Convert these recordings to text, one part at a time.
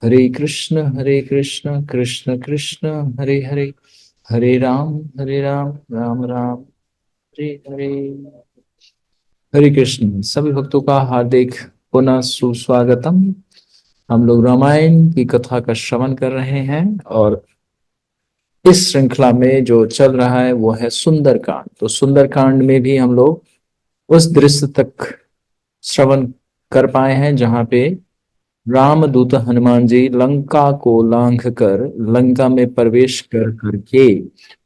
हरे कृष्ण कृष्ण कृष्ण हरे हरे, हरे राम राम राम हरे हरे। हरे कृष्ण सभी भक्तों का हार्दिक पुनः सुस्वागतम। हम लोग रामायण की कथा का श्रवण कर रहे हैं और इस श्रृंखला में जो चल रहा है वो है सुंदरकांड। तो सुंदरकांड में भी हम लोग उस दृश्य तक श्रवण कर पाए हैं जहां पे रामदूत हनुमान जी लंका को लांघ कर लंका में प्रवेश कर करके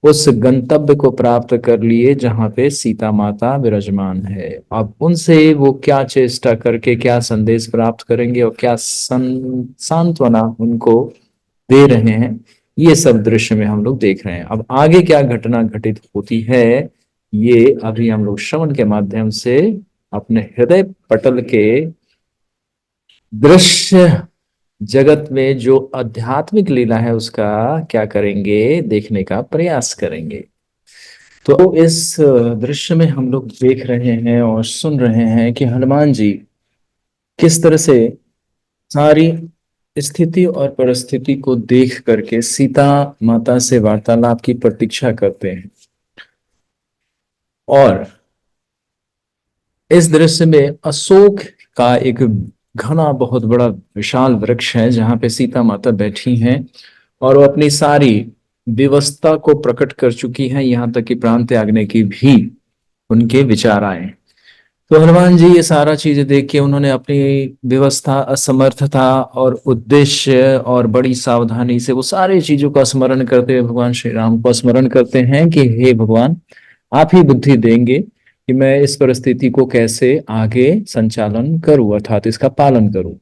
उस गंतव्य को प्राप्त कर लिए जहां पे सीता माता विराजमान है। अब उनसे वो क्या चेष्टा करके क्या संदेश प्राप्त करेंगे और क्या सांत्वना उनको दे रहे हैं, ये सब दृश्य में हम लोग देख रहे हैं। अब आगे क्या घटना घटित होती है ये अभी हम लोग श्रवण के माध्यम से अपने हृदय पटल के दृश्य जगत में जो आध्यात्मिक लीला है उसका क्या करेंगे, देखने का प्रयास करेंगे। तो इस दृश्य में हम लोग देख रहे हैं और सुन रहे हैं कि हनुमान जी किस तरह से सारी स्थिति और परिस्थिति को देख करके सीता माता से वार्तालाप की प्रतीक्षा करते हैं। और इस दृश्य में अशोक का एक घना बहुत बड़ा विशाल वृक्ष है जहां पे सीता माता बैठी हैं और वो अपनी सारी व्यवस्था को प्रकट कर चुकी हैं, यहाँ तक कि प्राण त्यागने की भी उनके विचार आए। तो हनुमान जी ये सारा चीजें देख के उन्होंने अपनी व्यवस्था, असमर्थता और उद्देश्य और बड़ी सावधानी से वो सारी चीजों का स्मरण करते हुए भगवान श्री राम को स्मरण करते हैं कि हे भगवान, आप ही बुद्धि देंगे कि मैं इस परिस्थिति को कैसे आगे संचालन करूं, अर्थात इसका पालन करूं।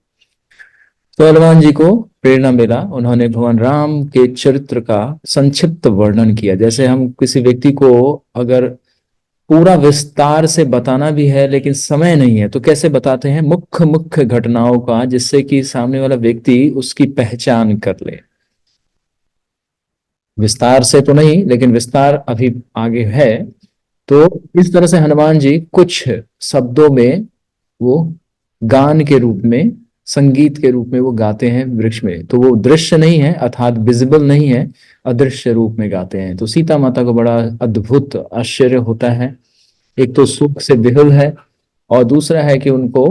तो हनुमान जी को प्रेरणा मिला, उन्होंने भगवान राम के चरित्र का संक्षिप्त वर्णन किया। जैसे हम किसी व्यक्ति को अगर पूरा विस्तार से बताना भी है लेकिन समय नहीं है तो कैसे बताते हैं, मुख्य मुख्य घटनाओं का, जिससे कि सामने वाला व्यक्ति उसकी पहचान कर ले। विस्तार से तो नहीं लेकिन विस्तार अभी आगे है। तो इस तरह से हनुमान जी कुछ शब्दों में वो गान के रूप में, संगीत के रूप में वो गाते हैं वृक्ष में। तो वो दृश्य नहीं है अर्थात विजिबल नहीं है, अदृश्य रूप में गाते हैं। तो सीता माता को बड़ा अद्भुत आश्चर्य होता है। एक तो सुख से विहुल है और दूसरा है कि उनको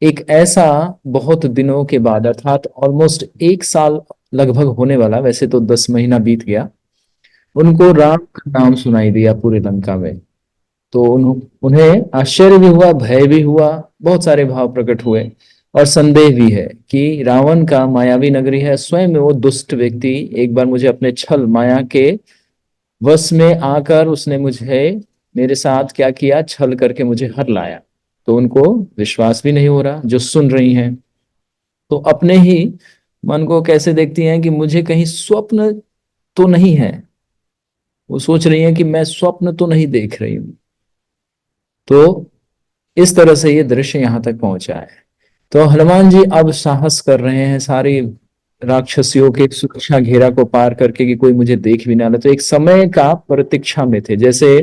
एक ऐसा बहुत दिनों के बाद अर्थात ऑलमोस्ट 1 साल लगभग होने वाला, वैसे तो 10 महीना बीत गया, उनको राम का नाम सुनाई दिया पूरे लंका में। तो उन्हें आश्चर्य भी हुआ, भय भी हुआ, बहुत सारे भाव प्रकट हुए और संदेह भी है कि रावण का मायावी नगरी है, स्वयं वो दुष्ट व्यक्ति एक बार मुझे अपने छल माया के वश में आकर उसने मुझे, मेरे साथ क्या किया, छल करके मुझे हर लाया। तो उनको विश्वास भी नहीं हो रहा जो सुन रही हैं। तो अपने ही मन को कैसे देखती हैं कि मुझे कहीं स्वप्न तो नहीं है, वो सोच रही हैं कि मैं स्वप्न तो नहीं देख रही हूं। तो इस तरह से ये दृश्य यहां तक पहुंचा है। तो हनुमान जी अब साहस कर रहे हैं सारी राक्षसियों के सुरक्षा घेरा को पार करके कि कोई मुझे देख भी ना ले। तो एक समय का प्रतीक्षा में थे, जैसे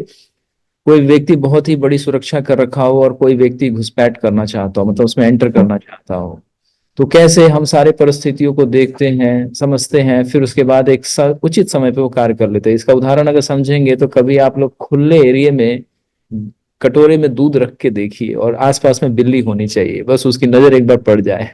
कोई व्यक्ति बहुत ही बड़ी सुरक्षा कर रखा हो और कोई व्यक्ति घुसपैठ करना चाहता हो, मतलब उसमें एंटर करना चाहता हो। तो कैसे हम सारे परिस्थितियों को देखते हैं, समझते हैं, फिर उसके बाद एक उचित समय पे वो कार्य कर लेते हैं। इसका उदाहरण अगर समझेंगे तो कभी आप लोग खुले एरिया में कटोरे में दूध रख के देखिए और आसपास में बिल्ली होनी चाहिए, बस उसकी नजर एक बार पड़ जाए,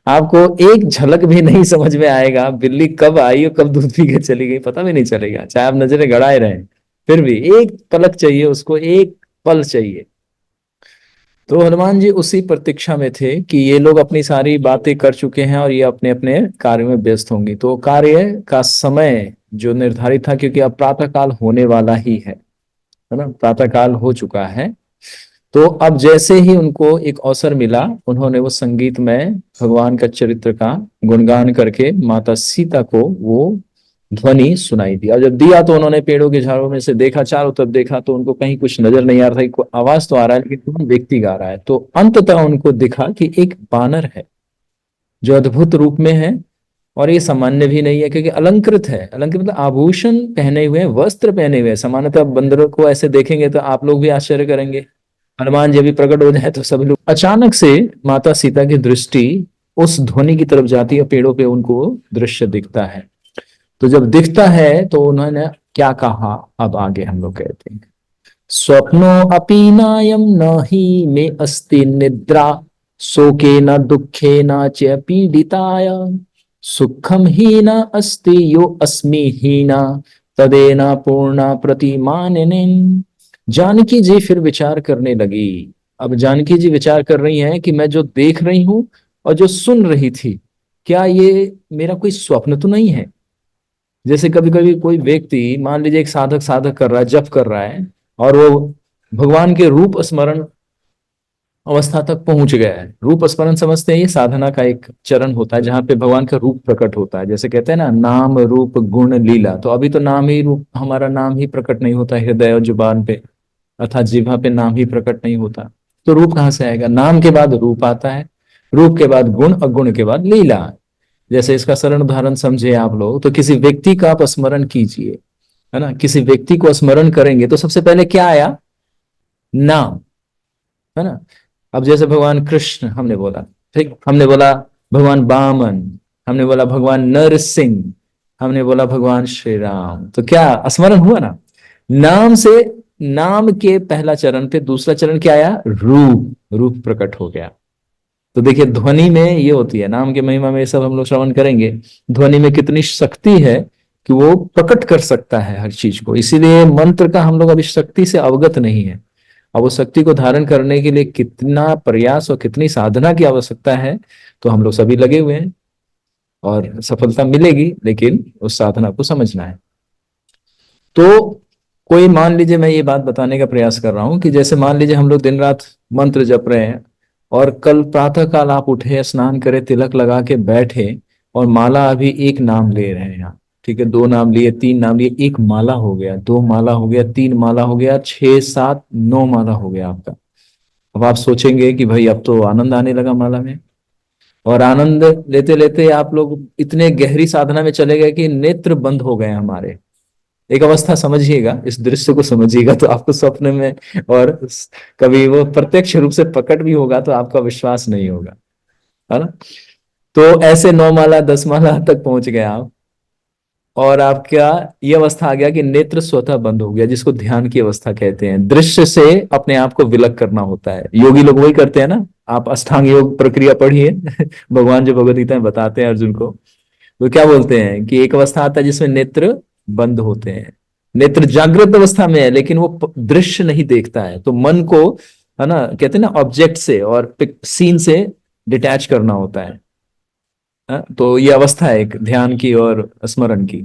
आपको एक झलक भी नहीं समझ में आएगा बिल्ली कब आई और कब दूध पी के चली गई, पता भी नहीं चलेगा, चाहे आप नजरें गड़ाए रहें। फिर भी एक पलक चाहिए उसको, एक पल चाहिए। तो हनुमान जी उसी प्रतीक्षा में थे कि ये लोग अपनी सारी बातें कर चुके हैं और ये अपने अपने कार्य में व्यस्त होंगे। तो कार्य का समय जो निर्धारित था, क्योंकि अब प्रातः काल होने वाला ही है ना, प्रातः काल हो चुका है। तो अब जैसे ही उनको एक अवसर मिला, उन्होंने वो संगीत में भगवान का चरित्र का गुणगान करके माता सीता को वो ध्वनि सुनाई दी। और जब दिया तो उन्होंने पेड़ों के झाड़ों में से देखा, चारों तरफ देखा, तो उनको कहीं कुछ नजर नहीं आ रहा था। कोई आवाज तो आ रहा है लेकिन कौन व्यक्ति गा रहा है। तो अंततः उनको दिखा कि एक बानर है जो अद्भुत रूप में है और ये सामान्य भी नहीं है क्योंकि अलंकृत है। अलंकृत मतलब आभूषण पहने हुए हैं, वस्त्र पहने हुए हैं। सामान्यतः बंदरों को ऐसे देखेंगे तो आप लोग भी आश्चर्य करेंगे, हनुमान जी भी प्रकट हो जाए तो सब लोग। अचानक से माता सीता की दृष्टि उस ध्वनि की तरफ जाती है, पेड़ों पे उनको दृश्य दिखता है। तो जब दिखता है तो उन्होंने क्या कहा, अब आगे हम लोग कहते हैं, स्वप्नो अपि नायम न ही मे अस्ति निद्रा, शोके न दुखे न च पीडिताय, सुखम ही न अस्ति यो अस्मि ही न तदेना पूर्णा प्रतिमानिनीन। जानकी जी फिर विचार करने लगी। अब जानकी जी विचार कर रही हैं कि मैं जो देख रही हूं और जो सुन रही थी, क्या ये मेरा कोई स्वप्न तो नहीं है। जैसे कभी कभी कोई व्यक्ति, मान लीजिए एक साधक साधक कर रहा है, जप कर रहा है, और वो भगवान के रूप स्मरण अवस्था तक पहुंच गया है। रूप स्मरण समझते हैं, ये साधना का एक चरण होता है जहां पे भगवान का रूप प्रकट होता है। जैसे कहते हैं ना, नाम रूप गुण लीला, तो अभी तो नाम ही रूप, हमारा नाम ही प्रकट नहीं होता हृदय और जुबान पे, अर्थात जिह्वा पे नाम ही प्रकट नहीं होता। तो रूप कहाँ से आएगा, नाम के बाद रूप आता है, रूप के बाद गुण, और गुण के बाद लीला। जैसे इसका सरल उदाहरण समझे आप लोग, तो किसी व्यक्ति का आप स्मरण कीजिए, है ना, किसी व्यक्ति को स्मरण करेंगे तो सबसे पहले क्या आया, नाम, है ना। अब जैसे भगवान कृष्ण हमने बोला, ठीक, हमने बोला भगवान बामन, हमने बोला भगवान नरसिंह, हमने बोला भगवान श्री राम, तो क्या स्मरण हुआ ना। नाम से, नाम के पहला चरण पे दूसरा चरण क्या आया, रूप, रूप प्रकट हो गया। तो देखिए ध्वनि में ये होती है, नाम के महिमा में ये सब हम लोग श्रवण करेंगे, ध्वनि में कितनी शक्ति है कि वो प्रकट कर सकता है हर चीज को। इसीलिए मंत्र का हम लोग अभी शक्ति से अवगत नहीं है, और वो शक्ति को धारण करने के लिए कितना प्रयास और कितनी साधना की आवश्यकता है, तो हम लोग सभी लगे हुए हैं, और सफलता मिलेगी, लेकिन उस साधना को समझना है। तो कोई, मान लीजिए मैं ये बात बताने का प्रयास कर रहा हूं कि जैसे मान लीजिए हम लोग दिन रात मंत्र जप रहे हैं, और कल प्रातः काल आप उठे, स्नान करे, तिलक लगा के बैठे, और माला अभी एक नाम ले रहे हैं आप, ठीक है, दो नाम लिए, तीन नाम लिए, एक माला हो गया, दो माला हो गया, तीन माला हो गया, छह सात नौ माला हो गया आपका। अब आप सोचेंगे कि भाई अब तो आनंद आने लगा माला में, और आनंद लेते लेते आप लोग इतने गहरी साधना में चले गए कि नेत्र बंद हो गए हमारे। एक अवस्था समझिएगा, इस दृश्य को समझिएगा, तो आपको स्वप्न में, और कभी वो प्रत्यक्ष रूप से प्रकट भी होगा तो आपका विश्वास नहीं होगा, है ना। तो ऐसे नौ माला दस माला तक पहुंच गए आप, और आपका ये अवस्था आ गया कि नेत्र स्वतः बंद हो गया, जिसको ध्यान की अवस्था कहते हैं। दृश्य से अपने आप को विलग करना होता है, योगी लोग वही करते हैं ना। आप अष्टांग योग प्रक्रिया पढ़िए भगवान जो भगवद गीता में बताते हैं अर्जुन को, तो क्या बोलते हैं कि एक अवस्था आता है जिसमें नेत्र बंद होते हैं। नेत्र जागृत अवस्था में है, लेकिन वो दृश्य नहीं देखता है, तो मन को, है ना, कहते हैं ना, ऑब्जेक्ट से और सीन से डिटैच करना होता है। तो ये अवस्था है एक ध्यान की और स्मरण की।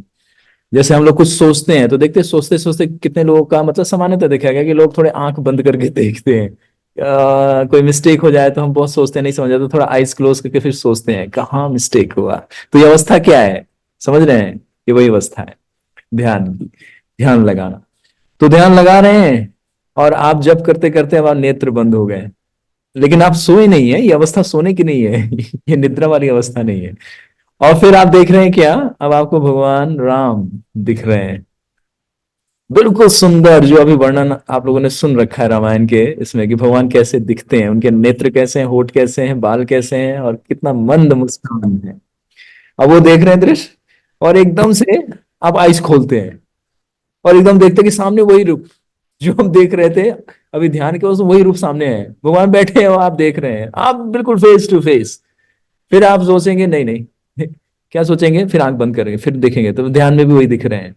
जैसे हम लोग कुछ सोचते हैं, तो देखते सोचते सोचते कितने लोगों का मतलब सामान्यतः देखा गया कि लोग थोड़े आंख बंद करके देखते हैं। कोई मिस्टेक हो जाए तो हम बहुत सोचते हैं, नहीं समझ आते, तो थोड़ा आइस क्लोज करके फिर सोचते हैं कहाँ मिस्टेक हुआ। तो ये अवस्था क्या है, समझ रहे हैं, ये वही अवस्था है ध्यान की, ध्यान लगाना। तो ध्यान लगा रहे हैं, और आप जब करते करते अब नेत्र बंद हो गए, लेकिन आप सोए नहीं है, ये अवस्था सोने की नहीं है ये निद्रा वाली अवस्था नहीं है। और फिर आप देख रहे हैं क्या, अब आपको भगवान राम दिख रहे हैं, बिल्कुल सुंदर, जो अभी वर्णन आप लोगों ने सुन रखा है रामायण के इसमें, कि भगवान कैसे दिखते हैं, उनके नेत्र कैसे हैं, होठ कैसे हैं, बाल कैसे हैं, और कितना मंद मुस्कान है। अब वो देख रहे हैं दृश्य, और एकदम से आप आइस खोलते हैं, और एकदम देखते हैं कि सामने वही रूप जो हम देख रहे थे अभी ध्यान के, उसमें वही रूप सामने है, भगवान बैठे हैं और आप देख रहे हैं, आप बिल्कुल फेस टू फेस। फिर आप सोचेंगे नहीं नहीं क्या सोचेंगे, फिर आंख बंद करेंगे, फिर देखेंगे तो ध्यान में भी वही दिख रहे हैं।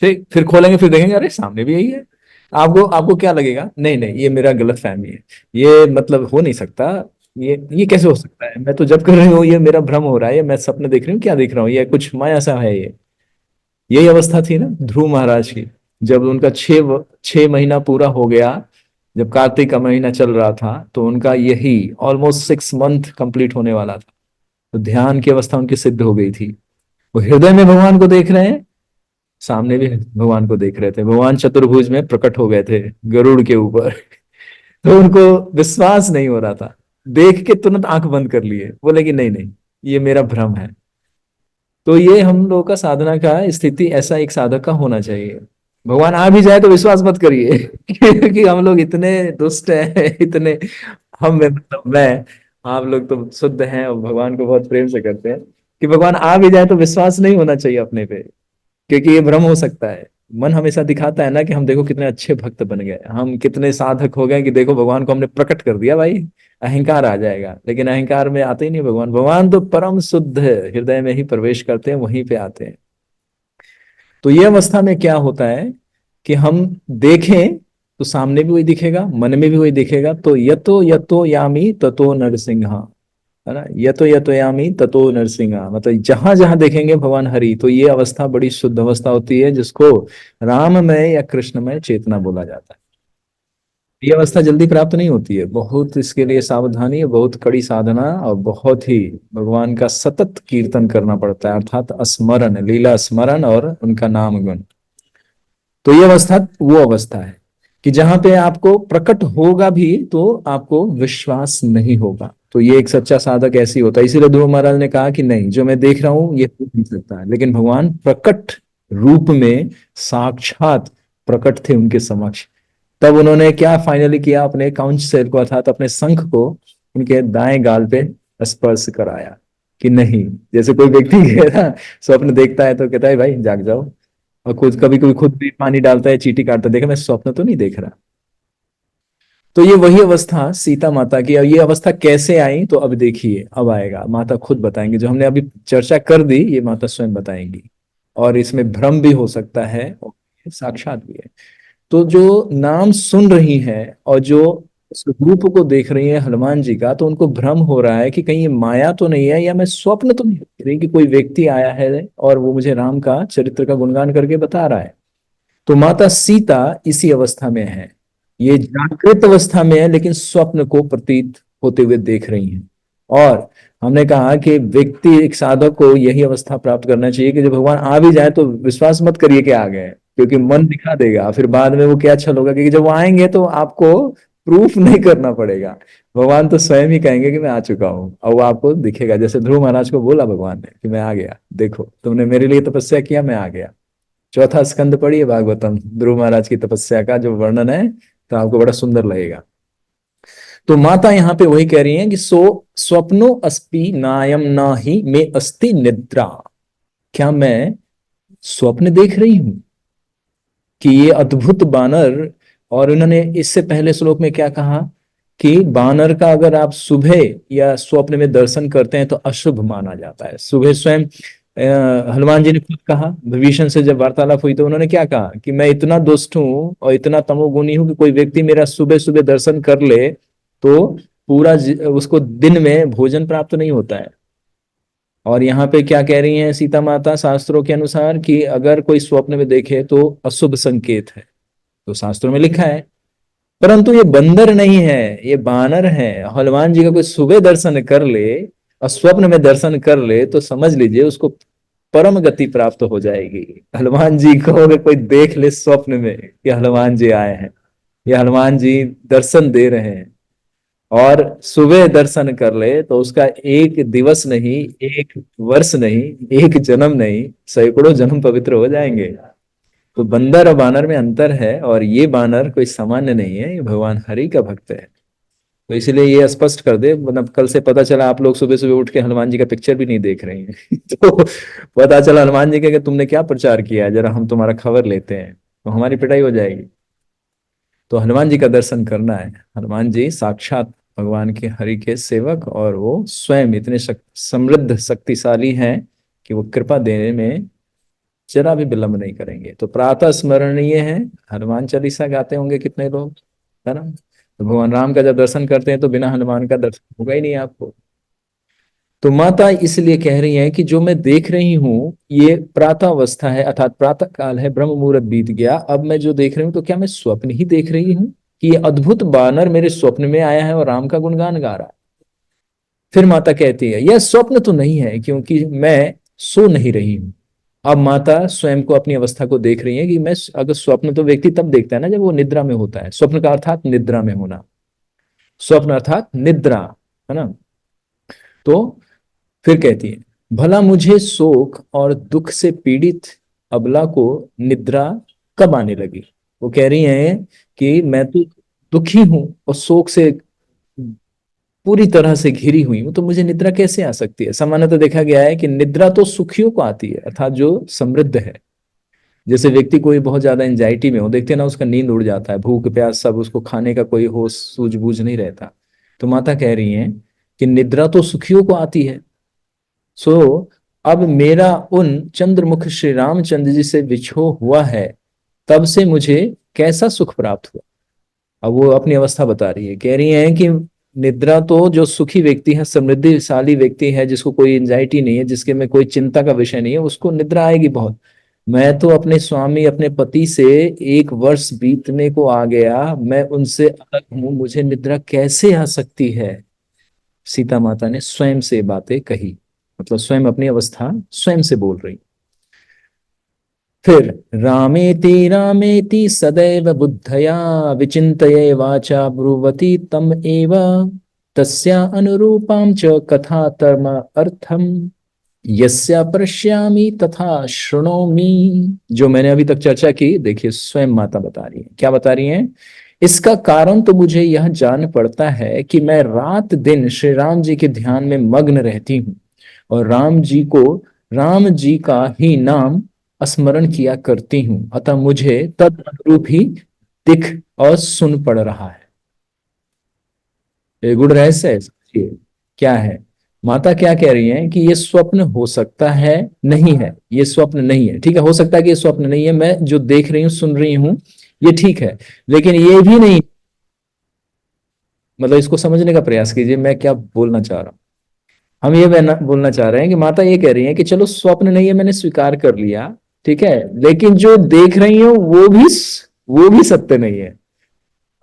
फिर खोलेंगे, फिर देखेंगे अरे सामने भी यही है। आपको आपको क्या लगेगा, नहीं नहीं ये मेरा गलत फहमी है, ये मतलब हो नहीं सकता, ये कैसे हो सकता है, मैं तो जब कर रही हूँ, ये मेरा भ्रम हो रहा है, ये मैं सपने देख रही हूँ, क्या देख रहा हूँ, ये कुछ माया सा है ये। यही अवस्था थी ना ध्रुव महाराज की, जब उनका 6 महीना पूरा हो गया, जब कार्तिक का महीना चल रहा था, तो उनका यही ऑलमोस्ट 6 मंथ कंप्लीट होने वाला था। तो ध्यान की अवस्था उनकी सिद्ध हो गई थी। वो हृदय में भगवान को देख रहे हैं, सामने भी भगवान को देख रहे थे, भगवान चतुर्भुज में प्रकट हो गए थे गरुड़ के ऊपर तो उनको विश्वास नहीं हो रहा था, देख के तुरंत आंख बंद कर लिए, बोले कि नहीं नहीं ये मेरा भ्रम है। तो ये हम लोगों का साधना का स्थिति, ऐसा एक साधक का होना चाहिए। भगवान आ भी जाए तो विश्वास मत करिए क्योंकि हम लोग इतने दुष्ट हैं, इतने, हम में मतलब मैं, आप लोग तो शुद्ध हैं और भगवान को बहुत प्रेम से करते हैं, कि भगवान आ भी जाए तो विश्वास नहीं होना चाहिए अपने पे, क्योंकि ये भ्रम हो सकता है। मन हमेशा दिखाता है ना कि हम देखो कितने अच्छे भक्त बन गए, हम कितने साधक हो गए, कि देखो भगवान को हमने प्रकट कर दिया भाई, अहंकार आ जाएगा। लेकिन अहंकार में आते ही नहीं भगवान, भगवान तो परम शुद्ध है, हृदय में ही प्रवेश करते हैं, वहीं पे आते हैं। तो ये अवस्था में क्या होता है कि हम देखें तो सामने भी वही दिखेगा, मन में भी वही दिखेगा। तो यतो यतो यामी ततो नरसिंहा, है ना, यतो यामी ततो नरसिंहा, मतलब जहां जहां देखेंगे भगवान हरि, तो ये अवस्था बड़ी शुद्ध अवस्था होती है, जिसको राममय या कृष्णमय चेतना बोला जाता है। ये अवस्था जल्दी प्राप्त नहीं होती है, बहुत इसके लिए सावधानी है, बहुत कड़ी साधना, और बहुत ही भगवान का सतत कीर्तन करना पड़ता है, अर्थात स्मरण, लीला स्मरण और उनका नाम गुण। तो ये अवस्था वो अवस्था है कि जहां पे आपको प्रकट होगा भी तो आपको विश्वास नहीं होगा। तो ये एक सच्चा साधक ऐसी होता है। इसीलिए ध्रुव महाराज ने कहा कि नहीं, जो मैं देख रहा हूं ये हो नहीं सकता है, लेकिन भगवान प्रकट रूप में साक्षात प्रकट थे उनके समक्ष। तब उन्होंने क्या फाइनली किया, अपने काउंच सेल को अर्थात अपने शंख को उनके दाएं गाल पे स्पर्श कराया, कि नहीं, जैसे कोई व्यक्ति है ना, स्वप्न देखता है तो कहता है भाई जाग जाओ, और खुद कभी कभी खुद भी पानी डालता है, चींटी काटता है, देखा मैं स्वप्न तो नहीं देख रहा। तो ये वही अवस्था सीता माता की। अब ये अवस्था कैसे आई, तो अब देखिए, अब आएगा, माता खुद बताएंगे। जो हमने अभी चर्चा कर दी ये माता स्वयं बताएंगी। और इसमें भ्रम भी हो सकता है और साक्षात भी है। तो जो नाम सुन रही हैं और जो उस रूप को देख रही है हनुमान जी का, तो उनको भ्रम हो रहा है कि कहीं ये माया तो नहीं है, या मैं स्वप्न तो नहीं देख रही कि कोई व्यक्ति आया है और वो मुझे राम का चरित्र का गुणगान करके बता रहा है। तो माता सीता इसी अवस्था में है, ये जागृत अवस्था में है, लेकिन स्वप्न को प्रतीत होते हुए देख रही हैं। और हमने कहा कि व्यक्ति, एक साधक को यही अवस्था प्राप्त करना चाहिए कि जब भगवान आ भी जाए तो विश्वास मत करिए कि आ गए, क्योंकि मन दिखा देगा, फिर बाद में वो क्या अच्छा होगा, क्योंकि जब वो आएंगे तो आपको प्रूफ नहीं करना पड़ेगा। भगवान तो स्वयं ही कहेंगे कि मैं आ चुका हूँ, और वो आपको दिखेगा। जैसे ध्रुव महाराज को बोला भगवान ने कि मैं आ गया, देखो तुमने मेरे लिए तपस्या किया, मैं आ गया। चौथा स्कंद पढ़िए भागवतम, ध्रुव महाराज की तपस्या का जो वर्णन है, तो आपको बड़ा सुंदर लगेगा। तो माता यहाँ पे वही कह रही हैं कि सो स्वप्नो अस्पि नायम ना ही में अस्ति निद्रा, क्या मैं स्वप्न देख रही हूं कि ये अद्भुत बानर। और उन्होंने इससे पहले श्लोक में क्या कहा कि बानर का अगर आप सुबह या स्वप्न में दर्शन करते हैं तो अशुभ माना जाता है। सुबह स्वयं हनुमान जी ने खुद कहा, विभीषण से जब वार्तालाप हुई तो उन्होंने क्या कहा कि मैं इतना दुष्ट हूं और इतना तमोगुणी हूं कि कोई व्यक्ति मेरा सुबह सुबह दर्शन कर ले तो उसको दिन में भोजन प्राप्त नहीं होता है। और यहाँ पे क्या कह रही हैं सीता माता शास्त्रों के अनुसार कि अगर कोई स्वप्न में देखे तो अशुभ संकेत है, तो शास्त्रों में लिखा है। परंतु ये बंदर नहीं है, ये बानर है। हनुमान जी का कोई सुबह दर्शन कर ले और स्वप्न में दर्शन कर ले तो समझ लीजिए उसको परम गति प्राप्त हो जाएगी। हनुमान जी को अगर कोई देख ले स्वप्न में कि हनुमान जी आए हैं या हनुमान जी दर्शन दे रहे हैं, और सुबह दर्शन कर ले, तो उसका एक दिवस नहीं, एक वर्ष नहीं, एक जन्म नहीं, सैकड़ों जन्म पवित्र हो जाएंगे। तो बंदर और बानर में अंतर है, और ये बानर कोई सामान्य नहीं है, ये भगवान हरि का भक्त है। तो इसलिए ये स्पष्ट कर दे, मतलब कल से पता चला आप लोग सुबह सुबह उठ के हनुमान जी का पिक्चर भी नहीं देख रहे हैं तो पता चला हनुमान जी का कि तुमने क्या प्रचार किया है, जरा हम तुम्हारा खबर लेते हैं, तो हमारी पिटाई हो जाएगी। तो हनुमान जी का दर्शन करना है। हनुमान जी साक्षात भगवान के हरि के सेवक, और वो स्वयं इतने समृद्ध शक्तिशाली हैं कि वो कृपा देने में जरा भी विलंब नहीं करेंगे। तो प्रातः स्मरणीय है, हनुमान चालीसा गाते होंगे कितने लोग, है ना। तो भगवान राम का जब दर्शन करते हैं तो बिना हनुमान का दर्शन होगा ही नहीं आपको। तो माता इसलिए कह रही हैं कि जो मैं देख रही हूं ये प्रातः अवस्था है, अर्थात प्रातः काल है, ब्रह्म मुहूर्त बीत गया, अब मैं जो देख रही हूँ तो क्या मैं स्वप्न ही देख रही हूँ कि ये अद्भुत बानर मेरे स्वप्न में आया है और राम का गुणगान गा रहा है। फिर माता कहती है यह स्वप्न तो नहीं है, क्योंकि मैं सो नहीं रही हूं। अब माता स्वयं को, अपनी अवस्था को देख रही है कि मैं, अगर स्वप्न तो व्यक्ति तब देखता है ना जब वो निद्रा में होता है, स्वप्न का अर्थात निद्रा में होना, स्वप्न अर्थात निद्रा, है ना। तो फिर कहती है भला मुझे शोक और दुख से पीड़ित अबला को निद्रा कब आने लगी। वो कह रही हैं कि मैं तो दुखी हूं और शोक से पूरी तरह से घिरी हुई हूं, तो मुझे निद्रा कैसे आ सकती है? सामान्यतः देखा गया है कि निद्रा तो सुखियों को आती है, अर्थात जो समृद्ध है। जैसे व्यक्ति कोई बहुत ज्यादा एंजाइटी में हो, देखते हैं ना, उसका नींद उड़ जाता है, भूख प्यास सब, उसको खाने का कोई होश सूझबूझ नहीं रहता। तो माता कह रही हैं कि निद्रा तो सुखियों को आती है। सो अब मेरा उन चंद्रमुख श्री रामचंद्र जी से विछोह हुआ है, तब से मुझे कैसा सुख प्राप्त हुआ। अब वो अपनी अवस्था बता रही है, कह रही है कि निद्रा तो जो सुखी व्यक्ति है, समृद्धिशाली व्यक्ति है, जिसको कोई एंजाइटी नहीं है, जिसके में कोई चिंता का विषय नहीं है, उसको निद्रा आएगी बहुत। मैं तो अपने स्वामी, अपने पति से 1 वर्ष बीतने को आ गया, मैं उनसे अलग हूं, मुझे निद्रा कैसे आ सकती है? सीता माता ने स्वयं से बातें कही, मतलब स्वयं अपनी अवस्था स्वयं से बोल रही। फिर रामेति सदैव बुद्धया विचिन्तये वाचा ब्रुवती तम एव तस्या अनुरूपां च कथा तर्म अर्थम यस्या पश्यामि तथा शृणोमि। जो मैंने अभी तक चर्चा की, देखिए स्वयं माता बता रही है, क्या बता रही हैं? इसका कारण तो मुझे यह जान पड़ता है कि मैं रात दिन श्री राम जी के ध्यान में मग्न रहती हूँ, और राम जी का ही नाम स्मरण किया करती हूँ, अतः मुझे तद अनुरूप ही दिख और सुन पड़ रहा है। ये गुड़ रहस्य है, समझिए क्या है। माता क्या कह रही है कि ये स्वप्न हो सकता है, नहीं है, ये स्वप्न नहीं है, ठीक है, हो सकता है कि ये स्वप्न नहीं है, मैं जो देख रही हूँ सुन रही हूँ ये ठीक है, लेकिन ये भी नहीं। मतलब इसको समझने का प्रयास कीजिए, मैं क्या बोलना चाह रहा हूँ। हम ये बोलना चाह रहे हैं कि माता ये कह रही है कि चलो स्वप्न नहीं है, मैंने स्वीकार कर लिया, ठीक है, लेकिन जो देख रही हूं वो भी सत्य नहीं है।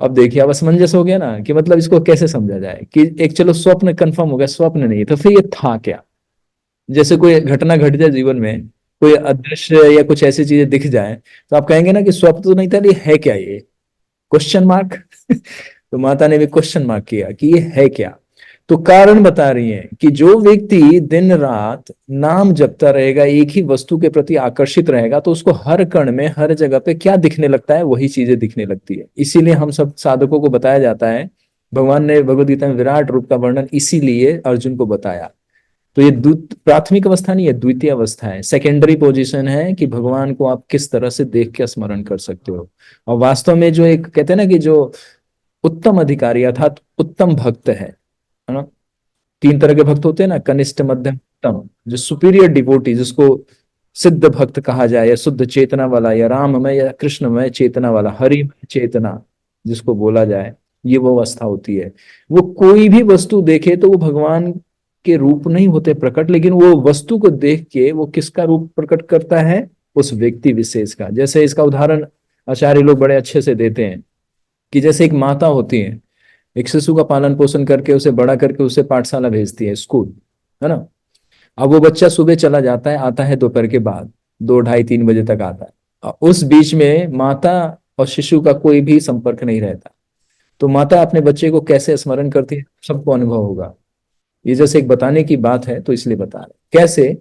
अब देखिए, अब असमंजस हो गया ना, कि मतलब इसको कैसे समझा जाए कि एक चलो स्वप्न कंफर्म हो गया, स्वप्न नहीं है, तो फिर ये था क्या? जैसे कोई घटना घट जाए जीवन में, कोई अदृश्य या कुछ ऐसी चीजें दिख जाए, तो आप कहेंगे ना कि स्वप्न तो नहीं था, ये है क्या ये? Question mark. तो माता ने भी क्वेश्चन मार्क किया कि ये है क्या। तो कारण बता रही है कि जो व्यक्ति दिन रात नाम जपता रहेगा, एक ही वस्तु के प्रति आकर्षित रहेगा, तो उसको हर कण में, हर जगह पे क्या दिखने लगता है? वही चीजें दिखने लगती है। इसीलिए हम सब साधकों को बताया जाता है, भगवान ने भगवद गीता में विराट रूप का वर्णन इसीलिए अर्जुन को बताया। तो ये प्राथमिक अवस्था नहीं है, द्वितीय अवस्था है, सेकेंडरी पोजीशन है, कि भगवान को आप किस तरह से देख के स्मरण कर सकते हो। और वास्तव में जो एक कहते हैं ना कि जो उत्तम अधिकारी अर्थात उत्तम भक्त है ना, 3 तरह के भक्त होते हैं ना, कनिष्ठ, मध्यम, उत्तम। जो सुपीरियर डिवोटी, जिसको सिद्ध भक्त कहा जाए, या शुद्ध चेतना वाला, या राममय या कृष्णमय चेतना वाला, हरिमय चेतना जिसको बोला जाए, ये वो अवस्था होती है। वो कोई भी वस्तु देखे तो वो भगवान के रूप नहीं होते प्रकट, लेकिन वो वस्तु को देख के वो किसका रूप प्रकट करता है? उस व्यक्ति विशेष का। जैसे इसका उदाहरण आचार्य लोग बड़े अच्छे से देते हैं, कि जैसे एक माता होती है, एक शिशु का पालन पोषण करके उसे बड़ा करके उसे पाठशाला भेजती है, स्कूल, है ना। अब वो बच्चा सुबह चला जाता है, आता है दोपहर के बाद, 2, ढाई, 3 बजे तक आता है, और उस बीच में माता और शिशु का कोई भी संपर्क नहीं रहता। तो माता अपने बच्चे को कैसे स्मरण करती है, सबको अनुभव होगा। ये जैसे एक बताने की बात है, तो इसलिए बता रहे कैसे।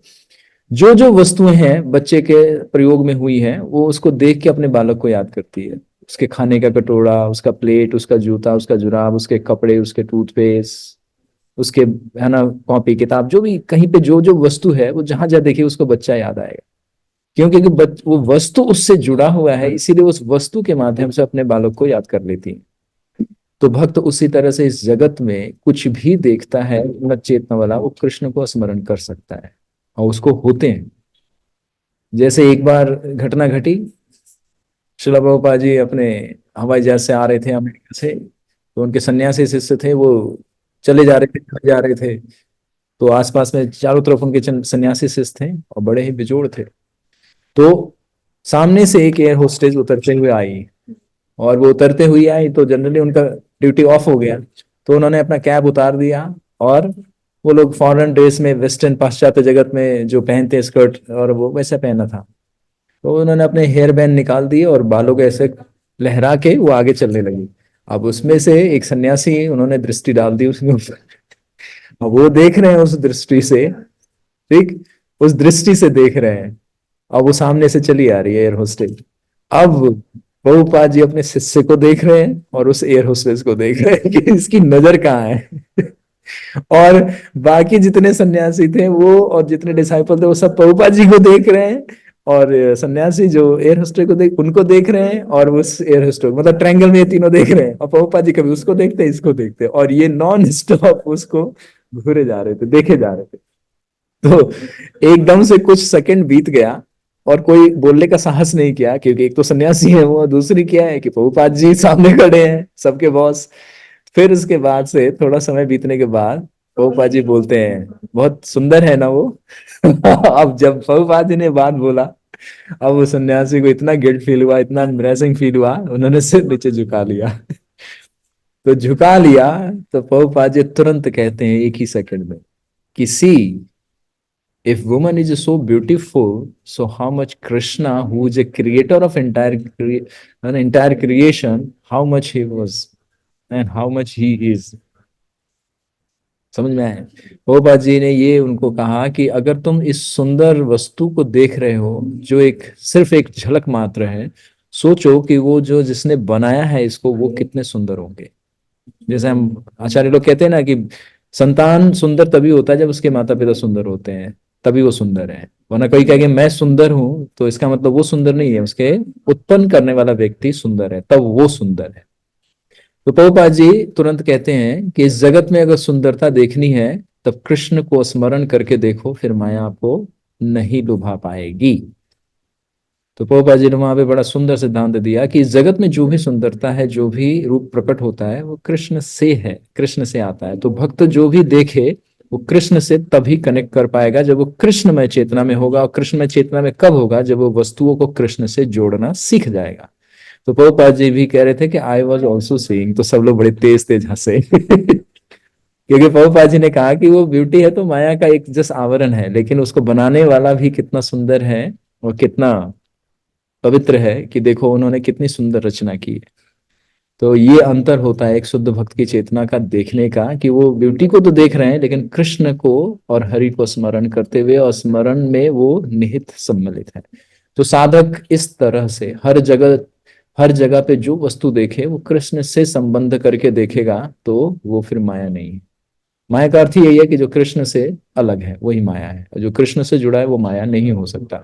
जो जो वस्तुएं हैं बच्चे के प्रयोग में हुई हैं, वो उसको देख के अपने बालक को याद करती है। उसके खाने का कटोरा, उसका प्लेट, उसका जूता, उसका जुराब, उसके कपड़े, उसके टूथपेस्ट, उसके, है ना, कॉपी किताब, जो भी कहीं पे जो जो वस्तु है, वो जहां जहां देखिए उसको बच्चा याद आएगा। क्योंकि वो वस्तु उससे जुड़ा हुआ है, इसीलिए उस वस्तु के माध्यम से अपने बालक को याद कर लेती है। तो भक्त उसी तरह से इस जगत में कुछ भी देखता है उन्नत चेतना वाला, वो कृष्ण को स्मरण कर सकता है, और उसको होते हैं। जैसे एक बार घटना घटी, शिला प्रभुपाद जी अपने हवाई जहाज से आ रहे थे अमेरिका से, तो उनके सन्यासी शिष्य थे, वो चले जा रहे थे। तो आसपास में चारों तरफ उनके सन्यासी शिष्य थे, और बड़े ही बेजोड़ थे। तो सामने से एक एयर होस्टेज उतरते हुए आई, और वो उतरते हुए आई तो जनरली उनका ड्यूटी ऑफ हो गया, तो उन्होंने अपना कैब उतार दिया, और वो लोग फॉरेन ड्रेस में, वेस्टर्न पाश्चात्य जगत में जो पहनते हैं स्कर्ट, और वो वैसा पहना था। तो उन्होंने अपने हेयर बैंड निकाल दिए और बालों को ऐसे लहरा के वो आगे चलने लगी। अब उसमें से एक सन्यासी, उन्होंने दृष्टि डाल दी उसके ऊपर। अब वो देख रहे हैं उस दृष्टि से, ठीक, उस दृष्टि से देख रहे हैं। अब वो सामने से चली आ रही है एयर होस्टेज। अब प्रभुपाद जी अपने शिष्य को देख रहे हैं और उस एयर होस्टेस को देख रहे हैं कि इसकी नजर कहाँ है। और बाकी जितने सन्यासी थे वो और जितने डिसाइपल थे वो सब प्रभुपाद जी को देख रहे हैं, और सन्यासी जो एयर होस्टेस को देख उनको देख रहे हैं, और उस एयर होस्टेस मतलब ट्रायंगल में ये तीनों देख रहे हैं, और प्रभुपाद जी कभी उसको देखते हैं इसको देखते हैं, और ये नॉन स्टॉप उसको घूरे जा रहे थे, देखे जा रहे थे। तो एकदम से कुछ सेकंड बीत गया और कोई बोलने का साहस नहीं किया, क्योंकि एक तो सन्यासी है वो, दूसरी क्या है कि प्रभुपाद जी सामने खड़े हैं सबके बॉस। फिर उसके बाद से थोड़ा समय बीतने के बाद प्रभुपाद जी बोलते हैं, बहुत सुंदर है ना वो। अब जब प्रभुपाद जी ने बात बोला, अब वो सन्यासी को इतना गिल्ट फील हुआ, इतना एम्बैरेसिंग फील हुआ, उन्होंने सिर नीचे झुका लिया। तो झुका लिया, तो प्रभुपाद जी तुरंत कहते हैं एक ही सेकंड में कि सी, if woman is so beautiful, so how much Krishna, who is a creator of an entire creation, how much he was and how much he is। समझ में आए? प्रभुपाद जी ने ये उनको कहा कि अगर तुम इस सुंदर वस्तु को देख रहे हो जो एक सिर्फ एक झलक मात्र है, सोचो कि वो जो जिसने बनाया है इसको वो कितने सुंदर होंगे। जैसे हम आचार्य लोग कहते हैं ना कि संतान सुंदर तभी होता है जब उसके माता पिता सुंदर होते हैं, तभी वो सुंदर है। वरना कोई कहे कि मैं सुंदर हूं तो इसका मतलब वो सुंदर नहीं है, उसके उत्पन्न करने वाला व्यक्ति सुंदर है, तब वो सुंदर है। तो प्रभुपाद जी तुरंत कहते हैं कि इस जगत में अगर सुंदरता देखनी है तब कृष्ण को स्मरण करके देखो, फिर माया आपको नहीं लुभा पाएगी। तो प्रभुपाद जी ने वहां पे बड़ा सुंदर सिद्धांत दिया कि इस जगत में जो भी सुंदरता है, जो भी रूप प्रकट होता है, वो कृष्ण से है, कृष्ण से आता है। तो भक्त जो भी देखे वो कृष्ण से तभी कनेक्ट कर पाएगा जब वो कृष्णमय चेतना में होगा। और कृष्णमय चेतना में कब होगा? जब वो वस्तुओं को कृष्ण से जोड़ना सीख जाएगा। तो प्रभुपाद जी भी कह रहे थे कि आई वॉज ऑल्सो सीइंग, तो सब लोग बड़े तेज तेज हंसे। क्योंकि प्रभुपाद जी ने कहा कि वो ब्यूटी है तो माया का एक जस्ट आवरण है, लेकिन उसको बनाने वाला भी कितना सुंदर है और कितना पवित्र है कि देखो उन्होंने कितनी सुंदर रचना की है। तो ये अंतर होता है एक शुद्ध भक्त की चेतना का देखने का, कि वो ब्यूटी को तो देख रहे हैं लेकिन कृष्ण को और हरि को स्मरण करते हुए, और स्मरण में वो निहित सम्मिलित है। तो साधक इस तरह से हर जगह पे जो वस्तु देखे वो कृष्ण से संबंध करके देखेगा, तो वो फिर माया नहीं है। माया का अर्थ यही है कि जो कृष्ण से अलग है वही माया है, और जो कृष्ण से जुड़ा है वो माया नहीं हो सकता।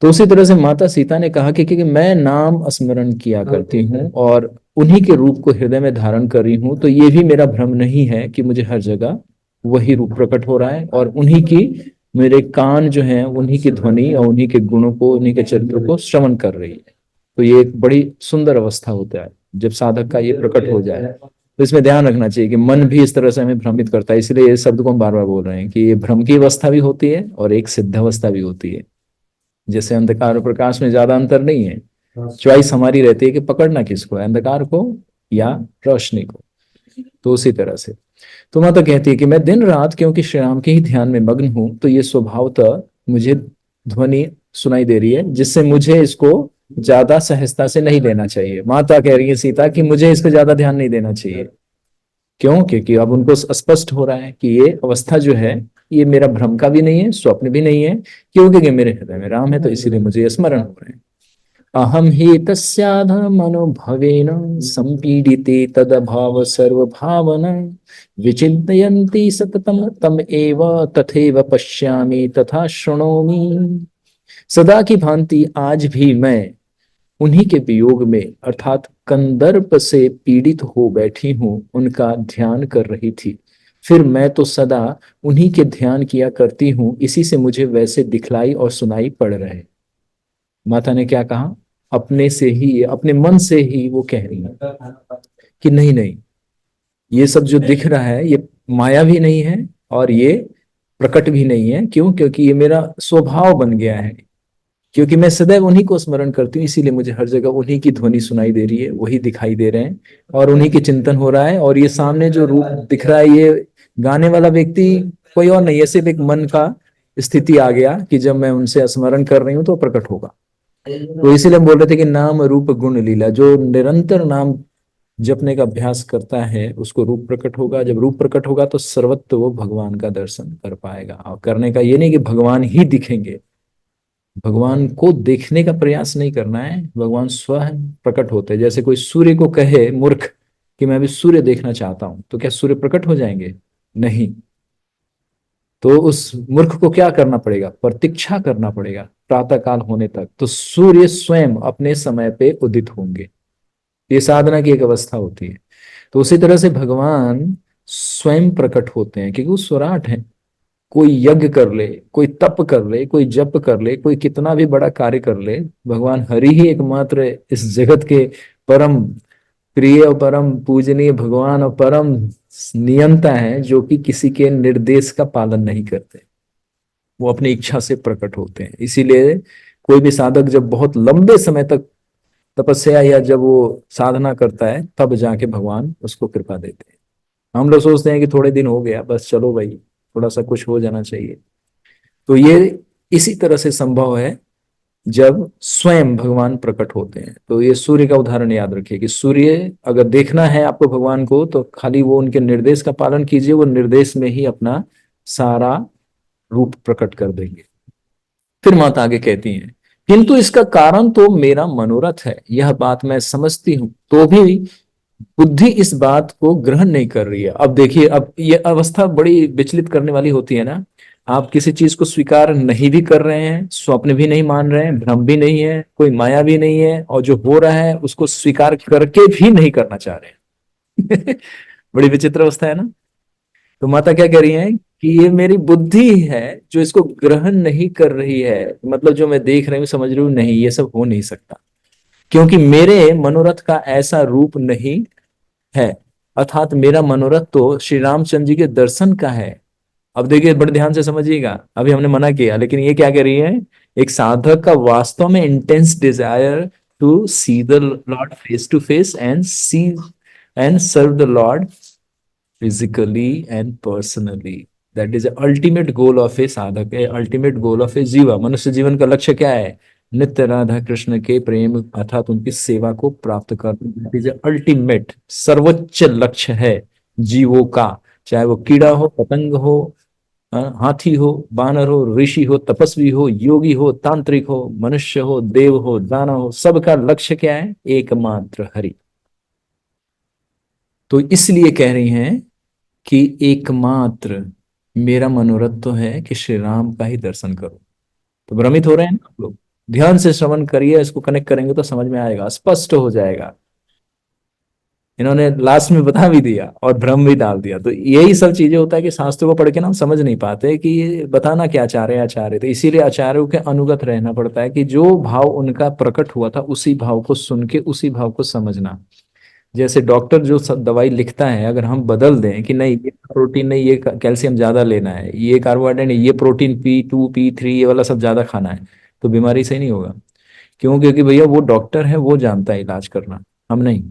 तो उसी तरह से माता सीता ने कहा कि मैं नाम स्मरण किया करती हूँ और उन्हीं के रूप को हृदय में धारण कर रही हूँ, तो ये भी मेरा भ्रम नहीं है कि मुझे हर जगह वही रूप प्रकट हो रहा है, और उन्हीं की मेरे कान जो हैं उन्हीं की ध्वनि और उन्हीं के गुणों को, उन्हीं के चरित्र को श्रवण कर रही है। तो ये एक बड़ी सुंदर अवस्था होता है जब साधक का ये प्रकट हो जाए। तो इसमें ध्यान रखना चाहिए कि मन भी इस तरह से हमें भ्रमित करता है, इसलिए ये शब्द को हम बार बार बोल रहे हैं कि ये भ्रम की अवस्था भी होती है और एक सिद्ध अवस्था भी होती है। जैसे अंधकार और प्रकाश में ज्यादा अंतर नहीं है, चॉइस हमारी रहती है कि पकड़ना किसको है, अंधकार को या रोशनी को। तो उसी तरह से तो माता कहती है कि मैं दिन रात क्योंकि श्री राम के ही ध्यान में मग्न हूं, तो ये स्वभावतः मुझे ध्वनि सुनाई दे रही है, जिससे मुझे इसको ज्यादा सहजता से नहीं लेना चाहिए। माता कह रही है सीता कि मुझे इसको ज्यादा ध्यान नहीं देना चाहिए। क्यों? क्योंकि अब उनको स्पष्ट हो रहा है कि ये अवस्था जो है ये मेरा भ्रम का भी नहीं है, स्वप्न भी नहीं है। क्यों? क्योंकि मेरे हृदय में राम है, तो इसीलिए मुझे ये स्मरण हो रहे हैं। अहम ही तस्याध मनोभवेन संपीडिते तदभाव सर्वभावना विचिन्तयन्ति सततम तम एव तथैव पश्यामि तथा शृणोमि। सदा की भांति आज भी मैं उन्हीं के वियोग में अर्थात कंदर्प से पीड़ित हो बैठी हूं, उनका ध्यान कर रही थी। फिर मैं तो सदा उन्हीं के ध्यान किया करती हूं, इसी से मुझे वैसे दिखलाई और सुनाई पड़ रहे। माता ने क्या कहा? अपने से ही, अपने मन से ही वो कह रही है कि नहीं नहीं, ये सब जो दिख रहा है ये माया भी नहीं है और ये प्रकट भी नहीं है। क्यों? क्योंकि ये मेरा स्वभाव बन गया है, क्योंकि मैं सदैव उन्हीं को स्मरण करती हूँ, इसीलिए मुझे हर जगह उन्हीं की ध्वनि सुनाई दे रही है, वही दिखाई दे रहे हैं और उन्हीं की चिंतन हो रहा है। और ये सामने जो रूप दिख रहा है, ये गाने वाला व्यक्ति कोई और नहीं है, सिर्फ एक मन का स्थिति आ गया कि जब मैं उनसे स्मरण कर रही हूँ तो प्रकट होगा। तो इसीलिए हम बोल रहे थे कि नाम रूप गुण लीला, जो निरंतर नाम जपने का अभ्यास करता है उसको रूप प्रकट होगा। जब रूप प्रकट होगा तो सर्वत्र वो भगवान का दर्शन कर पाएगा। और करने का ये नहीं कि भगवान ही दिखेंगे, भगवान को देखने का प्रयास नहीं करना है, भगवान स्वयं प्रकट होते हैं। जैसे कोई सूर्य को कहे मूर्ख कि मैं अभी सूर्य देखना चाहता हूं, तो क्या सूर्य प्रकट हो जाएंगे? नहीं। तो उस मूर्ख को क्या करना पड़ेगा? प्रतीक्षा करना पड़ेगा प्रातः काल होने तक, तो सूर्य स्वयं अपने समय पे उदित होंगे। ये साधना की एक अवस्था होती है। तो उसी तरह से भगवान स्वयं प्रकट होते हैं, क्योंकि वो स्वराट है। कोई यज्ञ कर ले, कोई तप कर ले, कोई जप कर ले, कोई कितना भी बड़ा कार्य कर ले, भगवान हरि ही एकमात्र इस जगत के परम प्रिय और परम पूजनीय भगवान और परम नियंता है, जो कि किसी के निर्देश का पालन नहीं करते। वो अपनी इच्छा से प्रकट होते हैं। इसीलिए कोई भी साधक जब बहुत लंबे समय तक तपस्या या जब वो साधना करता है, तब जाके भगवान उसको कृपा देते हैं। हम लोग सोचते हैं कि थोड़े दिन हो गया, बस चलो भाई, थोड़ा सा कुछ हो जाना चाहिए। तो ये इसी तरह से संभव है जब स्वयं भगवान प्रकट होते हैं। तो ये सूर्य का उदाहरण याद रखिए कि सूर्य, अगर देखना है आपको भगवान को, तो खाली वो उनके निर्देश का पालन कीजिए, वो निर्देश में ही अपना सारा रूप प्रकट कर देंगे। फिर माता आगे कहती हैं, किंतु इसका कारण तो मेरा मनोरथ है, यह बात मैं समझती हूं, तो भी बुद्धि इस बात को ग्रहण नहीं कर रही है। अब देखिए, अब ये अवस्था बड़ी विचलित करने वाली होती है ना। आप किसी चीज को स्वीकार नहीं भी कर रहे हैं, स्वप्न भी नहीं मान रहे हैं, भ्रम भी नहीं है, कोई माया भी नहीं है, और जो हो रहा है उसको स्वीकार करके भी नहीं करना चाह रहे हैं। बड़ी विचित्र अवस्था है ना। तो माता क्या कह रही है कि ये मेरी बुद्धि है जो इसको ग्रहण नहीं कर रही है। मतलब जो मैं देख रही हूँ, समझ रही हूँ, नहीं, ये सब हो नहीं सकता, क्योंकि मेरे मनोरथ का ऐसा रूप नहीं है। अर्थात मेरा मनोरथ तो श्री रामचंद्र जी के दर्शन का है। अब देखिए, बड़े ध्यान से समझिएगा, अभी हमने मना किया, लेकिन ये क्या कह रही है? एक साधक का वास्तव में intense desire to see the lord face to face and see and serve the lord physically and personally. That is ultimate goal of a साधक, ए अल्टीमेट गोल ऑफ ए जीवा। मनुष्य जीवन का लक्ष्य क्या है? नित्य राधा कृष्ण के प्रेम अर्थात उनकी सेवा को प्राप्त करना। इज अल्टीमेट, सर्वोच्च लक्ष्य है जीवों का। चाहे वो कीड़ा हो, पतंग हो, हाथी हो, बानर हो, ऋषि हो, तपस्वी हो, योगी हो, तांत्रिक हो, मनुष्य हो, देव हो, दानव हो, सबका लक्ष्य क्या है? एकमात्र हरि। तो इसलिए कह रही हैं कि एकमात्र मेरा मनोरथ तो है कि श्री राम का ही दर्शन करो। तो भ्रमित हो रहे हैं ना आप लोग? ध्यान से श्रवण करिए, इसको कनेक्ट करेंगे तो समझ में आएगा, स्पष्ट हो जाएगा। इन्होंने लास्ट में बता भी दिया और भ्रम भी डाल दिया। तो यही सब चीजें होता है कि शास्त्रों को पढ़ के ना हम समझ नहीं पाते कि ये बताना क्या चाह रहे हैं आचार्य। तो इसीलिए आचार्यों के अनुगत रहना पड़ता है कि जो भाव उनका प्रकट हुआ था उसी भाव को सुन के उसी भाव को समझना। जैसे डॉक्टर जो सब दवाई लिखता है, अगर हम बदल दें कि नहीं ये प्रोटीन नहीं, ये कैल्शियम ज्यादा लेना है, ये कार्बोहाइड्रेट नहीं, ये प्रोटीन P2 P3 ये वाला सब ज्यादा खाना है, तो बीमारी सही नहीं होगा। क्यों? क्योंकि भैया वो डॉक्टर है, वो जानता है इलाज करना, हम नहीं।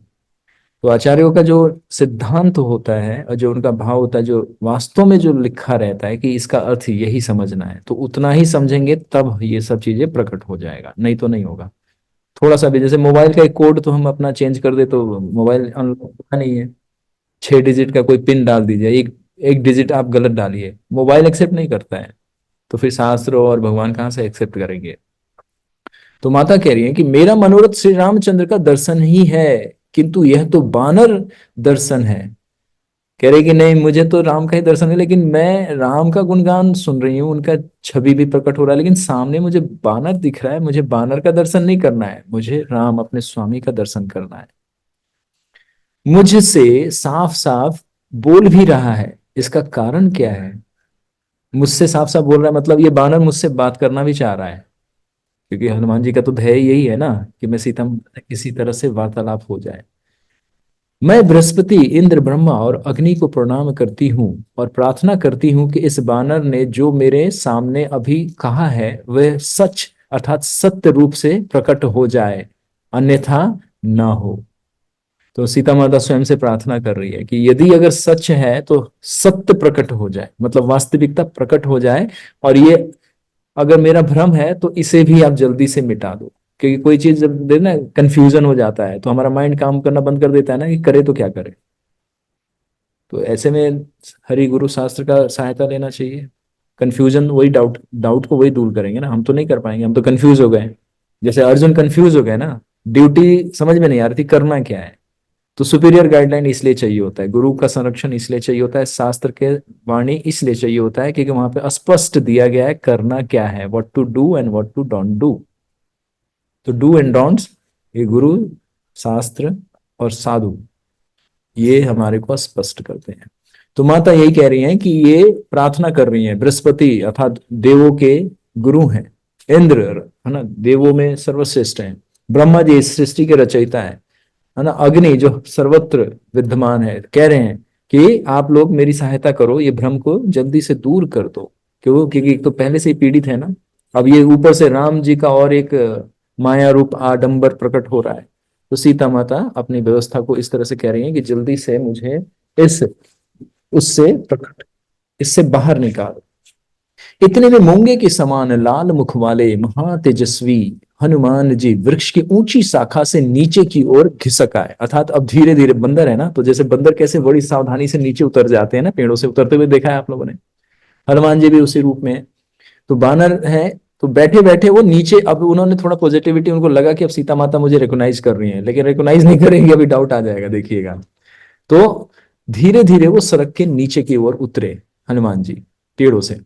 तो आचार्यों का जो सिद्धांत होता है और जो उनका भाव होता है, जो वास्तव में जो लिखा रहता है कि इसका अर्थ यही समझना है, तो उतना ही समझेंगे तब ये सब चीजें प्रकट हो जाएगा, नहीं तो नहीं होगा। थोड़ा सा भी, जैसे मोबाइल का एक कोड तो हम अपना चेंज कर दे तो मोबाइल अनलॉक होता नहीं है। 6 डिजिट का कोई पिन डाल दीजिए, एक एक डिजिट आप गलत डालिए, मोबाइल एक्सेप्ट नहीं करता है। तो फिर शास्त्र और भगवान कहाँ से एक्सेप्ट करेंगे? तो माता कह रही है कि मेरा मनोरथ श्री रामचंद्र का दर्शन ही है, किंतु यह तो बानर दर्शन है। कह रहे कि नहीं, मुझे तो राम का ही दर्शन है, लेकिन मैं राम का गुणगान सुन रही हूँ, उनका छवि भी प्रकट हो रहा है, लेकिन सामने मुझे बानर दिख रहा है। मुझे बानर का दर्शन नहीं करना है, मुझे राम अपने स्वामी का दर्शन करना है। मुझसे साफ साफ बोल भी रहा है, इसका कारण क्या है? मुझसे साफ साफ बोल रहा है, मतलब ये बानर मुझसे बात करना भी चाह रहा है, क्योंकि हनुमान जी का तो ध्येय यही है ना कि मैं सीता माता से किसी तरह से वार्तालाप हो जाए। मैं बृहस्पति, इंद्र, ब्रह्मा और अग्नि को प्रणाम करती हूँ और प्रार्थना करती हूँ कि इस बानर ने जो मेरे सामने अभी कहा है वह सच अर्थात सत्य रूप से प्रकट हो जाए, अन्यथा ना हो। तो सीता माता स्वयं से प्रार्थना कर रही है कि यदि अगर सच है तो सत्य प्रकट हो जाए, मतलब वास्तविकता प्रकट हो जाए। और ये अगर मेरा भ्रम है तो इसे भी आप जल्दी से मिटा दो। क्योंकि कोई चीज जब दे ना कंफ्यूजन हो जाता है तो हमारा माइंड काम करना बंद कर देता है ना कि करे तो क्या करे। तो ऐसे में हरि गुरु शास्त्र का सहायता लेना चाहिए। कंफ्यूजन वही डाउट डाउट को वही दूर करेंगे ना, हम तो नहीं कर पाएंगे, हम तो कंफ्यूज हो गए। जैसे अर्जुन कंफ्यूज हो गए ना, ड्यूटी समझ में नहीं आ रही थी करना क्या है। तो सुपीरियर गाइडलाइन इसलिए चाहिए होता है, गुरु का संरक्षण इसलिए चाहिए होता है, शास्त्र के वाणी इसलिए चाहिए होता है क्योंकि वहां पे स्पष्ट दिया गया है करना क्या है, what to do and what to don't do. तो डू एंड डोंट्स ये गुरु, शास्त्र और साधु ये हमारे को स्पष्ट करते हैं। तो माता यही कह रही हैं कि ये प्रार्थना कर रही हैं, बृहस्पति अर्थात देवों के गुरु हैं, इंद्र है ना देवों में सर्वश्रेष्ठ हैं, ब्रह्मा जी इस सृष्टि के रचयिता है ना, अग्नि जो सर्वत्र विद्यमान है, कह रहे हैं कि आप लोग मेरी सहायता करो, ये भ्रम को जल्दी से दूर कर दो। क्यों? क्योंकि एक तो पहले से ही पीड़ित है ना, अब ये ऊपर से राम जी का और एक माया रूप आडंबर प्रकट हो रहा है। तो सीता माता अपनी व्यवस्था को इस तरह से कह रही है कि जल्दी से मुझे इस उससे प्रकट इससे बाहर निकाल। इतने में मूंगे के समान लाल मुख वाले महातेजस्वी हनुमान जी वृक्ष की ऊंची शाखा से नीचे की ओर खिसक आए। अर्थात अब धीरे धीरे, बंदर है ना, तो जैसे बंदर कैसे बड़ी सावधानी से नीचे उतर जाते हैं ना, पेड़ों से उतरते हुए देखा है आप लोगों ने, हनुमान जी भी उसी रूप में है। तो बानर है, तो बैठे बैठे वो नीचे, अब उन्होंने थोड़ा पॉजिटिविटी, उनको लगा कि अब सीता माता मुझे रिकॉग्नाइज कर रही हैं, लेकिन रिकॉग्नाइज नहीं करेंगे, अभी डाउट आ जाएगा, देखिएगा। तो धीरे धीरे वो सड़क के नीचे की ओर उतरे हनुमान जी पेड़ों से,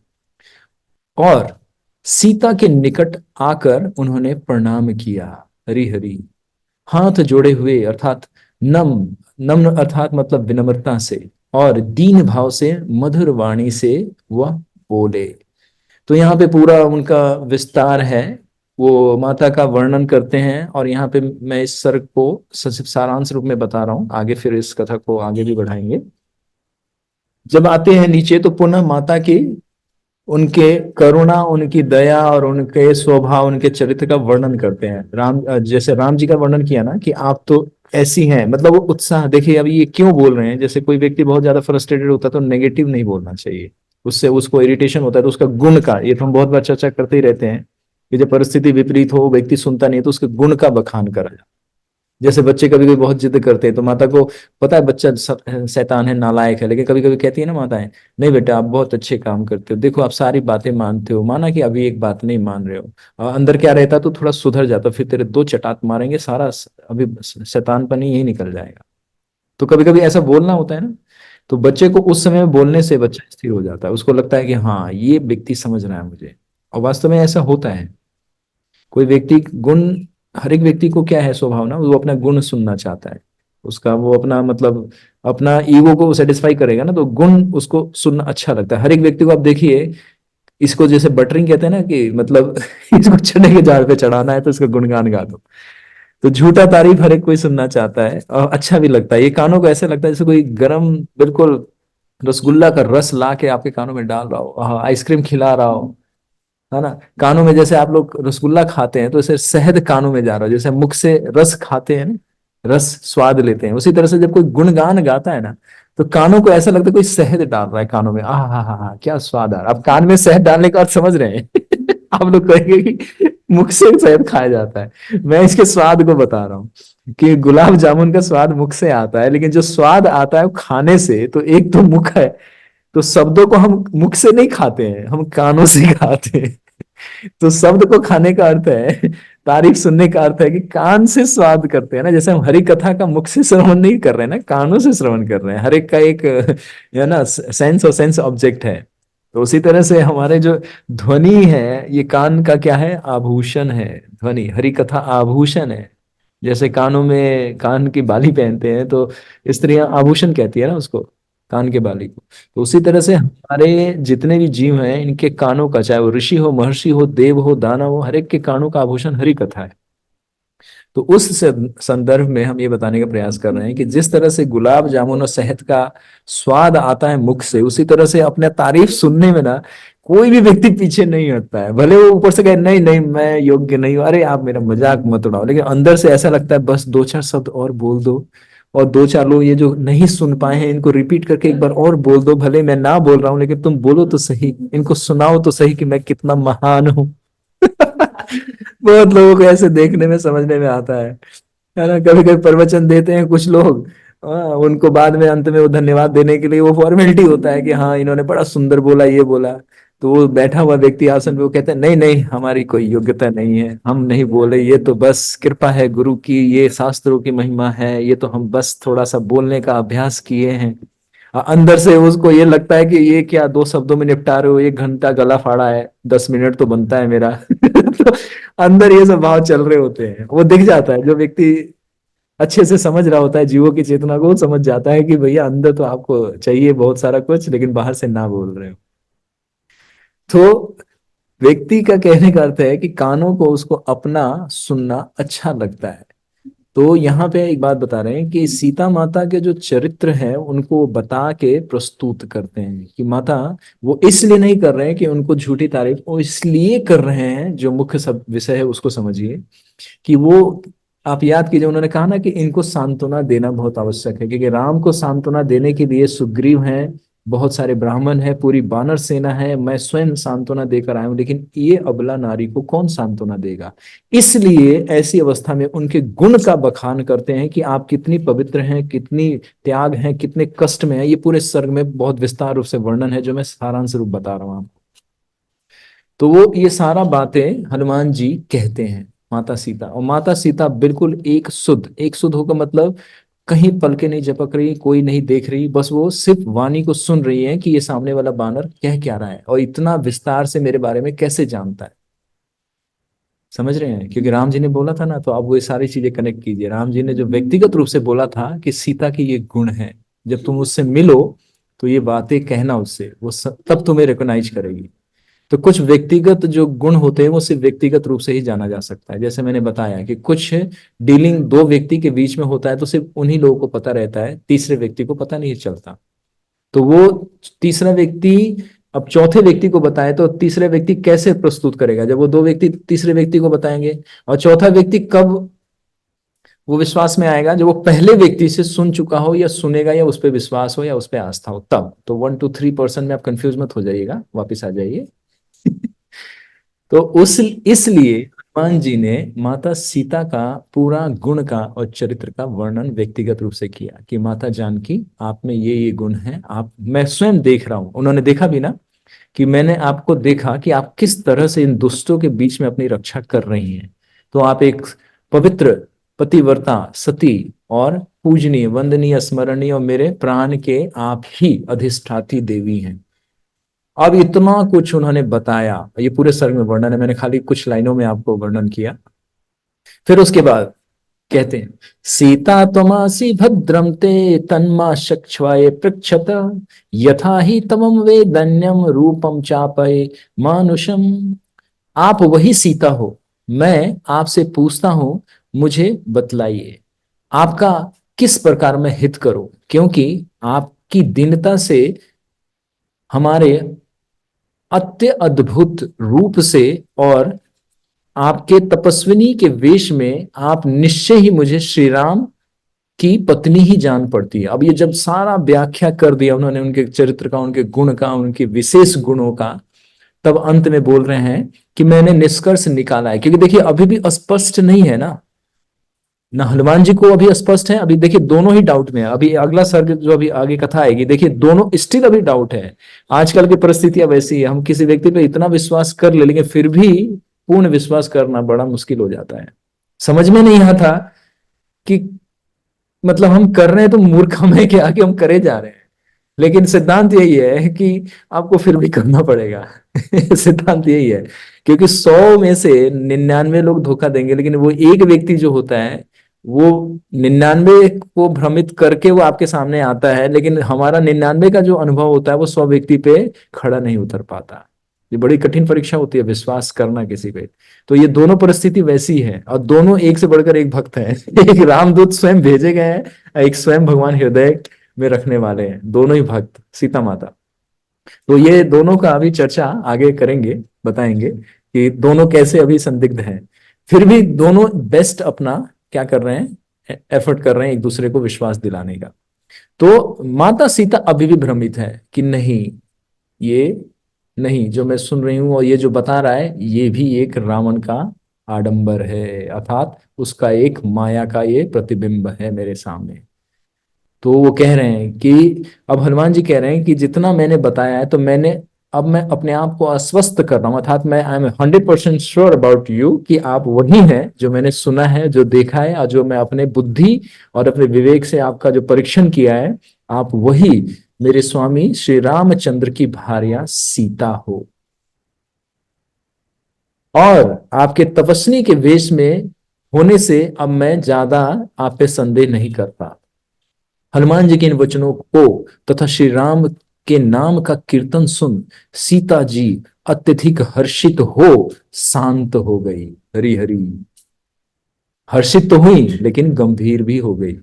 और सीता के निकट आकर उन्होंने प्रणाम किया। हरि हरि, हाथ जोड़े हुए अर्थात नम, नम्र अर्थात मतलब विनम्रता से और दीन भाव से मधुर वाणी से वह बोले। तो यहाँ पे पूरा उनका विस्तार है, वो माता का वर्णन करते हैं, और यहाँ पे मैं इस सर्ग को सारांश रूप में बता रहा हूँ, आगे फिर इस कथा को आगे भी बढ़ाएंगे। जब आते हैं नीचे तो पुनः माता की उनके करुणा, उनकी दया और उनके स्वभाव, उनके चरित्र का वर्णन करते हैं। जैसे राम जी का वर्णन किया ना कि आप तो ऐसी हैं, मतलब वो उत्साह देखिए, अभी ये क्यों बोल रहे हैं, जैसे कोई व्यक्ति बहुत ज्यादा फ्रस्ट्रेटेड होता है तो नेगेटिव नहीं बोलना चाहिए, उससे उसको इरिटेशन होता है, तो उसका गुण का, ये तो हम बहुत बार चर्चा करते ही रहते हैं कि जब परिस्थिति विपरीत हो, व्यक्ति सुनता नहीं है, तो उसके गुण का बखान करा जाए। जैसे बच्चे कभी कभी बहुत जिद करते हैं, तो माता को पता है बच्चा शैतान है, नालायक है, लेकिन कभी कभी कहती है ना माताएं, नहीं बेटा आप बहुत अच्छे काम करते हो, देखो आप सारी बातें मानते हो, माना कि अभी एक बात नहीं मान रहे हो, और अंदर क्या रहता तो थोड़ा सुधर जाता, फिर तेरे दो चटात मारेंगे, सारा अभी शैतानपनी यही निकल जाएगा। तो कभी कभी ऐसा बोलना होता है ना, तो बच्चे को उस समय बोलने से बच्चा स्थिर हो जाता है, उसको लगता है कि हाँ ये व्यक्ति समझ रहा है मुझे, और वास्तव में ऐसा होता है। कोई व्यक्ति गुण, हर एक व्यक्ति को क्या है स्वभाव ना, वो अपना गुण सुनना चाहता है, उसका वो अपना मतलब अपना ईगो को सेटिस्फाई करेगा ना, तो गुण उसको सुनना अच्छा लगता है। हर एक व्यक्ति को आप देखिए, इसको जैसे बटरिंग कहते हैं ना कि मतलब इसको चने के झाड़ पे चढ़ाना है तो इसका गुणगान गा दो। तो झूठा तारीफ हर एक कोई सुनना चाहता है, और अच्छा भी लगता है, ये कानों को ऐसे लगता है जैसे कोई गरम बिल्कुल रसगुल्ला का रस ला के आपके कानों में डाल रहा हो, आइसक्रीम खिला रहा हो, है ना। कानों में जैसे आप लोग रसगुल्ला खाते हैं तो ऐसे शहद कानों में जा रहा हो, जैसे मुख से रस खाते हैं ना, रस स्वाद लेते हैं, उसी तरह से जब कोई गुणगान गाता है ना, तो कानों को ऐसा लगता है कोई शहद डाल रहा है कानों में, आह हा हा हा क्या स्वाद आ रहा है। अब कान में शहद डालने का अर्थ समझ रहे हैं आप लोग कहेंगे कि मुख से शहद खाया जाता है, मैं इसके स्वाद को बता रहा हूँ कि गुलाब जामुन का स्वाद मुख से आता है, लेकिन जो स्वाद आता है वो खाने से, तो एक तो मुख है, तो शब्दों को हम मुख से नहीं खाते हैं, हम कानों से खाते हैं। तो शब्द को खाने का अर्थ है, तारीफ सुनने का अर्थ है कि कान से स्वाद करते हैं ना, जैसे हम हरि कथा का मुख से श्रवण नहीं कर रहे हैं ना, कानों से श्रवण कर रहे हैं, हर एक का एक है ना सेंस और सेंस ऑब्जेक्ट है। तो उसी तरह से हमारे जो ध्वनि है, ये कान का क्या है, आभूषण है, ध्वनि हरि कथा आभूषण है। जैसे कानों में कान की बाली पहनते हैं तो स्त्रियां आभूषण कहती है ना उसको, कान के बाली को। तो उसी तरह से हमारे जितने भी जीव हैं, इनके कानों का, चाहे वो ऋषि हो, महर्षि हो, देव हो, दानव हो, हर एक के कानों का आभूषण हरि कथा है। तो उस संदर्भ में हम ये बताने का प्रयास कर रहे हैं कि जिस तरह से गुलाब जामुन और शहद का स्वाद आता है मुख से, उसी तरह से अपने तारीफ सुनने में ना कोई भी व्यक्ति पीछे नहीं हटता है, भले वो ऊपर से कहे नहीं नहीं मैं योग्य नहीं हूं, अरे आप मेरा मजाक मत उड़ाओ, लेकिन अंदर से ऐसा लगता है बस दो चार शब्द और बोल दो, और दो चार लोग ये जो नहीं सुन पाए हैं इनको रिपीट करके एक बार और बोल दो, भले मैं ना बोल रहा हूं लेकिन तुम बोलो तो सही, इनको सुनाओ तो सही कि मैं कितना महान हूं। बहुत लोगों को ऐसे देखने में समझने में आता है ना। कभी कभी प्रवचन देते हैं कुछ लोग, उनको बाद में अंत में वो धन्यवाद देने के लिए वो फॉर्मेलिटी होता है कि हाँ इन्होंने बड़ा सुंदर बोला, ये बोला, तो वो बैठा हुआ व्यक्ति आसन पे वो कहते हैं नहीं नहीं हमारी कोई योग्यता नहीं है, हम नहीं बोले, ये तो बस कृपा है गुरु की, ये शास्त्रों की महिमा है, ये तो हम बस थोड़ा सा बोलने का अभ्यास किए हैं। अंदर से उसको ये लगता है कि ये क्या 2 शब्दों में निपटा रहे हो, 1 घंटा गला फाड़ा है, 10 मिनट तो बनता है मेरा। तो अंदर ये सब भाव चल रहे होते हैं, वो दिख जाता है। जो व्यक्ति अच्छे से समझ रहा होता है जीवों की चेतना को, वो समझ जाता है कि भैया अंदर तो आपको चाहिए बहुत सारा कुछ, लेकिन बाहर से ना बोल रहे हो। तो व्यक्ति का कहने का अर्थ है कि कानों को उसको अपना सुनना अच्छा लगता है। तो यहाँ पे एक बात बता रहे हैं कि सीता माता के जो चरित्र हैं उनको बता के प्रस्तुत करते हैं कि माता, वो इसलिए नहीं कर रहे हैं कि उनको झूठी तारीफ, वो इसलिए कर रहे हैं, जो मुख्य सब विषय है उसको समझिए, कि वो, आप याद कीजिए उन्होंने कहा ना कि इनको सांत्वना देना बहुत आवश्यक है, क्योंकि राम को सांत्वना देने के लिए सुग्रीव हैं, बहुत सारे ब्राह्मण हैं, पूरी वानर सेना है, मैं स्वयं सांत्वना देकर आया हूं, लेकिन ये अबला नारी को कौन सांत्वना देगा। इसलिए ऐसी अवस्था में उनके गुण का बखान करते हैं कि आप कितनी पवित्र हैं, कितनी त्याग हैं, कितने कष्ट में हैं। ये पूरे सर्ग में बहुत विस्तार रूप से वर्णन है, जो मैं सारांश रूप बता रहा हूं आपको। तो वो ये सारा बातें हनुमान जी कहते हैं माता सीता, और माता सीता बिल्कुल एक शुद्ध होकर, मतलब कहीं पलके नहीं झपक रही, कोई नहीं देख रही, बस वो सिर्फ वाणी को सुन रही है कि ये सामने वाला बानर कह क्या रहा है और इतना विस्तार से मेरे बारे में कैसे जानता है। समझ रहे हैं, क्योंकि राम जी ने बोला था ना, तो आप वो ये सारी चीजें कनेक्ट कीजिए। राम जी ने जो व्यक्तिगत रूप से बोला था कि सीता की ये गुण है, जब तुम उससे मिलो तो ये बातें कहना उससे, तब तुम्हें रिकॉग्नाइज करेगी। तो कुछ व्यक्तिगत जो गुण होते हैं वो सिर्फ व्यक्तिगत रूप से ही जाना जा सकता है। जैसे मैंने बताया कि कुछ डीलिंग दो व्यक्ति के बीच में होता है तो सिर्फ उन्हीं लोगों को पता रहता है, तीसरे व्यक्ति को पता नहीं चलता। तो वो तीसरा व्यक्ति अब चौथे व्यक्ति को बताए तो तीसरे व्यक्ति कैसे प्रस्तुत करेगा, जब वो दो व्यक्ति तीसरे व्यक्ति को बताएंगे। और चौथा व्यक्ति कब वो विश्वास में आएगा, जब वो पहले व्यक्ति से सुन चुका हो, या सुनेगा, या उस पर विश्वास हो, या उस पर आस्था हो, तब। तो 1 2 3% में आप कंफ्यूज मत हो जाइएगा, वापिस आ जाइए। तो उस इसलिए हनुमान जी ने माता सीता का पूरा गुण का और चरित्र का वर्णन व्यक्तिगत रूप से किया कि माता जानकी, आप में ये गुण है, आप, मैं स्वयं देख रहा हूं, उन्होंने देखा भी ना, कि मैंने आपको देखा कि आप किस तरह से इन दुष्टों के बीच में अपनी रक्षा कर रही हैं। तो आप एक पवित्र पतिव्रता, सती और पूजनीय, वंदनीय, स्मरणीय, और मेरे प्राण के आप ही अधिष्ठाती देवी हैं। अब इतना कुछ उन्होंने बताया, ये पूरे सर्ग में वर्णन है, मैंने खाली कुछ लाइनों में आपको वर्णन किया। फिर उसके बाद कहते हैं, सीता त्वमासि भद्रम ते तन्मा चक्ष्वाये पृच्छत, यथा ही तमम वेदन्यम रूपम चापये मानुषम। आप वही सीता हो, मैं आपसे पूछता हूं, मुझे बतलाइए आपका किस प्रकार मैं हित करूं, क्योंकि आपकी दीनता से, हमारे अत्य अद्भुत रूप से, और आपके तपस्विनी के वेश में आप निश्चय ही मुझे श्री राम की पत्नी ही जान पड़ती है। अब ये जब सारा व्याख्या कर दिया उन्होंने उनके चरित्र का, उनके गुण का, उनके विशेष गुणों का, तब अंत में बोल रहे हैं कि मैंने निष्कर्ष निकाला है। क्योंकि देखिए अभी भी स्पष्ट नहीं है ना हनुमान जी को अभी स्पष्ट है, अभी देखिए दोनों ही डाउट में है। अभी अगला सर्ग जो अभी आगे कथा आएगी, देखिए दोनों स्टिल अभी डाउट है। आजकल की परिस्थितियां वैसी है, हम किसी व्यक्ति पे इतना विश्वास कर ले, लेकिन फिर भी पूर्ण विश्वास करना बड़ा मुश्किल हो जाता है। समझ में नहीं आता कि मतलब हम कर रहे हैं तो मूर्ख हम है क्या कि हम करे जा रहे हैं। लेकिन सिद्धांत यही है कि आपको फिर भी करना पड़ेगा। सिद्धांत यही है, क्योंकि 100 में से 99 लोग धोखा देंगे, लेकिन वो एक व्यक्ति जो होता है वो 99 को भ्रमित करके वो आपके सामने आता है, लेकिन हमारा 99 का जो अनुभव होता है वो 100 व्यक्ति पे खड़ा नहीं उतर पाता। ये बड़ी कठिन परीक्षा होती है विश्वास करना किसी पे। तो ये दोनों परिस्थिति वैसी है, और दोनों एक से बढ़कर एक भक्त हैं। एक रामदूत स्वयं भेजे गए हैं, एक स्वयं भगवान हृदय में रखने वाले हैं, दोनों ही भक्त सीता माता। तो ये दोनों का अभी चर्चा आगे करेंगे, बताएंगे कि दोनों कैसे अभी संदिग्ध हैं, फिर भी दोनों बेस्ट अपना क्या कर रहे हैं, एफर्ट कर रहे हैं एक दूसरे को विश्वास दिलाने का। तो माता सीता अभी भी भ्रमित है कि नहीं, ये नहीं जो मैं सुन रही हूं और ये जो बता रहा है, ये भी एक रावण का आडंबर है, अर्थात उसका एक माया का ये प्रतिबिंब है मेरे सामने। तो वो कह रहे हैं कि, अब हनुमान जी कह रहे हैं कि जितना मैंने बताया है, तो मैंने अब मैं अपने आप को आश्वस्त कर रहा हूं, अर्थात मैं I am 100% sure about you कि आप वही हैं जो मैंने सुना है, जो देखा है, और जो मैं अपने बुद्धि और अपने विवेक से आपका जो परीक्षण किया है, आप वही मेरे स्वामी श्री रामचंद्र की भार्या सीता हो। और आपके तपस्वी के वेश में होने से अब मैं ज्यादा आप पे संदेह नहीं करता। हनुमान जी के इन वचनों को तथा श्री राम के नाम का कीर्तन सुन सीता जी अत्यधिक हर्षित हो शांत हो गई। हरि हरि। हर्षित तो हुई लेकिन गंभीर भी हो गई।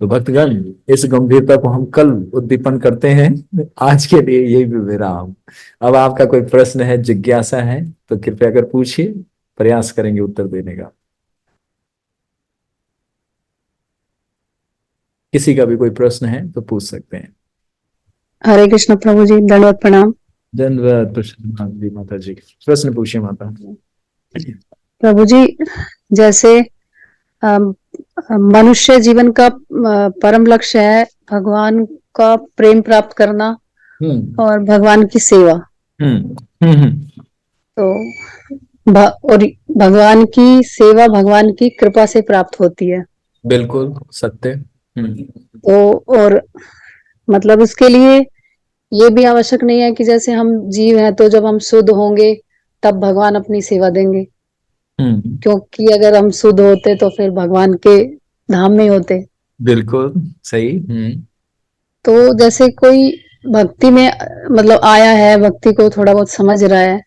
तो भक्तगण, इस गंभीरता को हम कल उद्दीपन करते हैं। आज के लिए यही विराम। अब आपका कोई प्रश्न है, जिज्ञासा है, तो कृपया कर पूछिए, प्रयास करेंगे उत्तर देने का। किसी का भी कोई प्रश्न है तो पूछ सकते हैं। हरे कृष्ण प्रभु जी, दंडवत प्रणाम। धन्यवाद जी। माता जी, प्रश्न पूछिए माता। प्रभु जी, जैसे अम, मनुष्य जीवन का परम लक्ष्य है भगवान का प्रेम प्राप्त करना और भगवान की सेवा। तो और भगवान की सेवा भगवान की कृपा से प्राप्त होती है। बिल्कुल सत्य। तो और मतलब उसके लिए ये भी आवश्यक नहीं है कि जैसे हम जीव हैं तो जब हम शुद्ध होंगे तब भगवान अपनी सेवा देंगे, क्योंकि अगर हम शुद्ध होते तो फिर भगवान के धाम में होते। बिल्कुल सही। तो जैसे कोई भक्ति में मतलब आया है, भक्ति को थोड़ा बहुत समझ रहा है,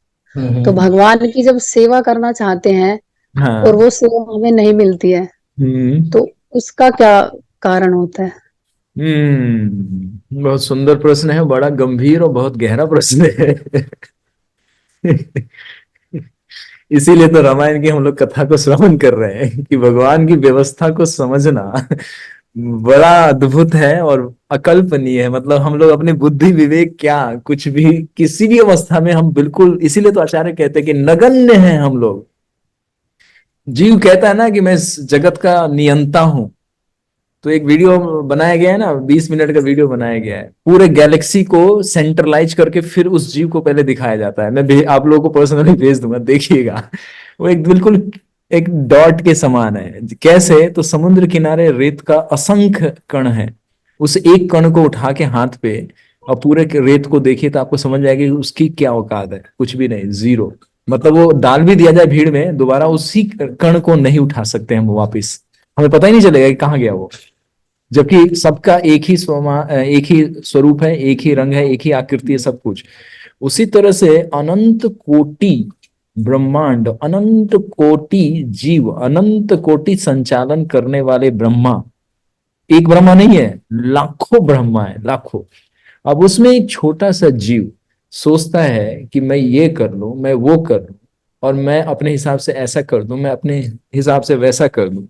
तो भगवान की जब सेवा करना चाहते हैं हाँ। और वो सेवा हमें नहीं मिलती है, तो उसका क्या कारण होता है? बहुत सुंदर प्रश्न है, बड़ा गंभीर और बहुत गहरा प्रश्न है। इसीलिए तो रामायण की हम लोग कथा को श्रवण कर रहे हैं कि भगवान की व्यवस्था को समझना बड़ा अद्भुत है और अकल्पनीय है। मतलब हम लोग अपने बुद्धि विवेक क्या कुछ भी किसी भी अवस्था में हम बिल्कुल, इसीलिए तो आचार्य कहते हैं कि नगण्य हैं हम लोग। जीव कहता है ना कि मैं इस जगत का नियंता हूं। तो एक वीडियो बनाया गया है ना, 20 मिनट का वीडियो बनाया गया है, पूरे गैलेक्सी को सेंट्रलाइज करके फिर उस जीव को पहले दिखाया जाता है। मैं आप लोगों को पर्सनली भेज दूंगा, देखिएगा। वो एक बिल्कुल एक डॉट के समान है। कैसे? तो समुद्र किनारे रेत का असंख्य कण है। उस एक कण को उठा के हाथ पे और पूरे रेत को देखिए तो आपको समझ जाएगी उसकी क्या औकात है। कुछ भी नहीं, जीरो। मतलब वो डाल भी दिया जाए भीड़ में, दोबारा उसी कण को नहीं उठा सकते हम वापिस। हमें पता ही नहीं चलेगा कि कहाँ गया वो। जबकि सबका एक ही स्वरूप है, एक ही रंग है, एक ही आकृति है, सब कुछ। उसी तरह से अनंत कोटि ब्रह्मांड, अनंत कोटि जीव, अनंत कोटि संचालन करने वाले ब्रह्मा, एक ब्रह्मा नहीं है, लाखों ब्रह्मा है, लाखों। अब उसमें एक छोटा सा जीव सोचता है कि मैं ये कर लूं, मैं वो कर लूं, और मैं अपने हिसाब से ऐसा कर दूं, मैं अपने हिसाब से वैसा कर दूं।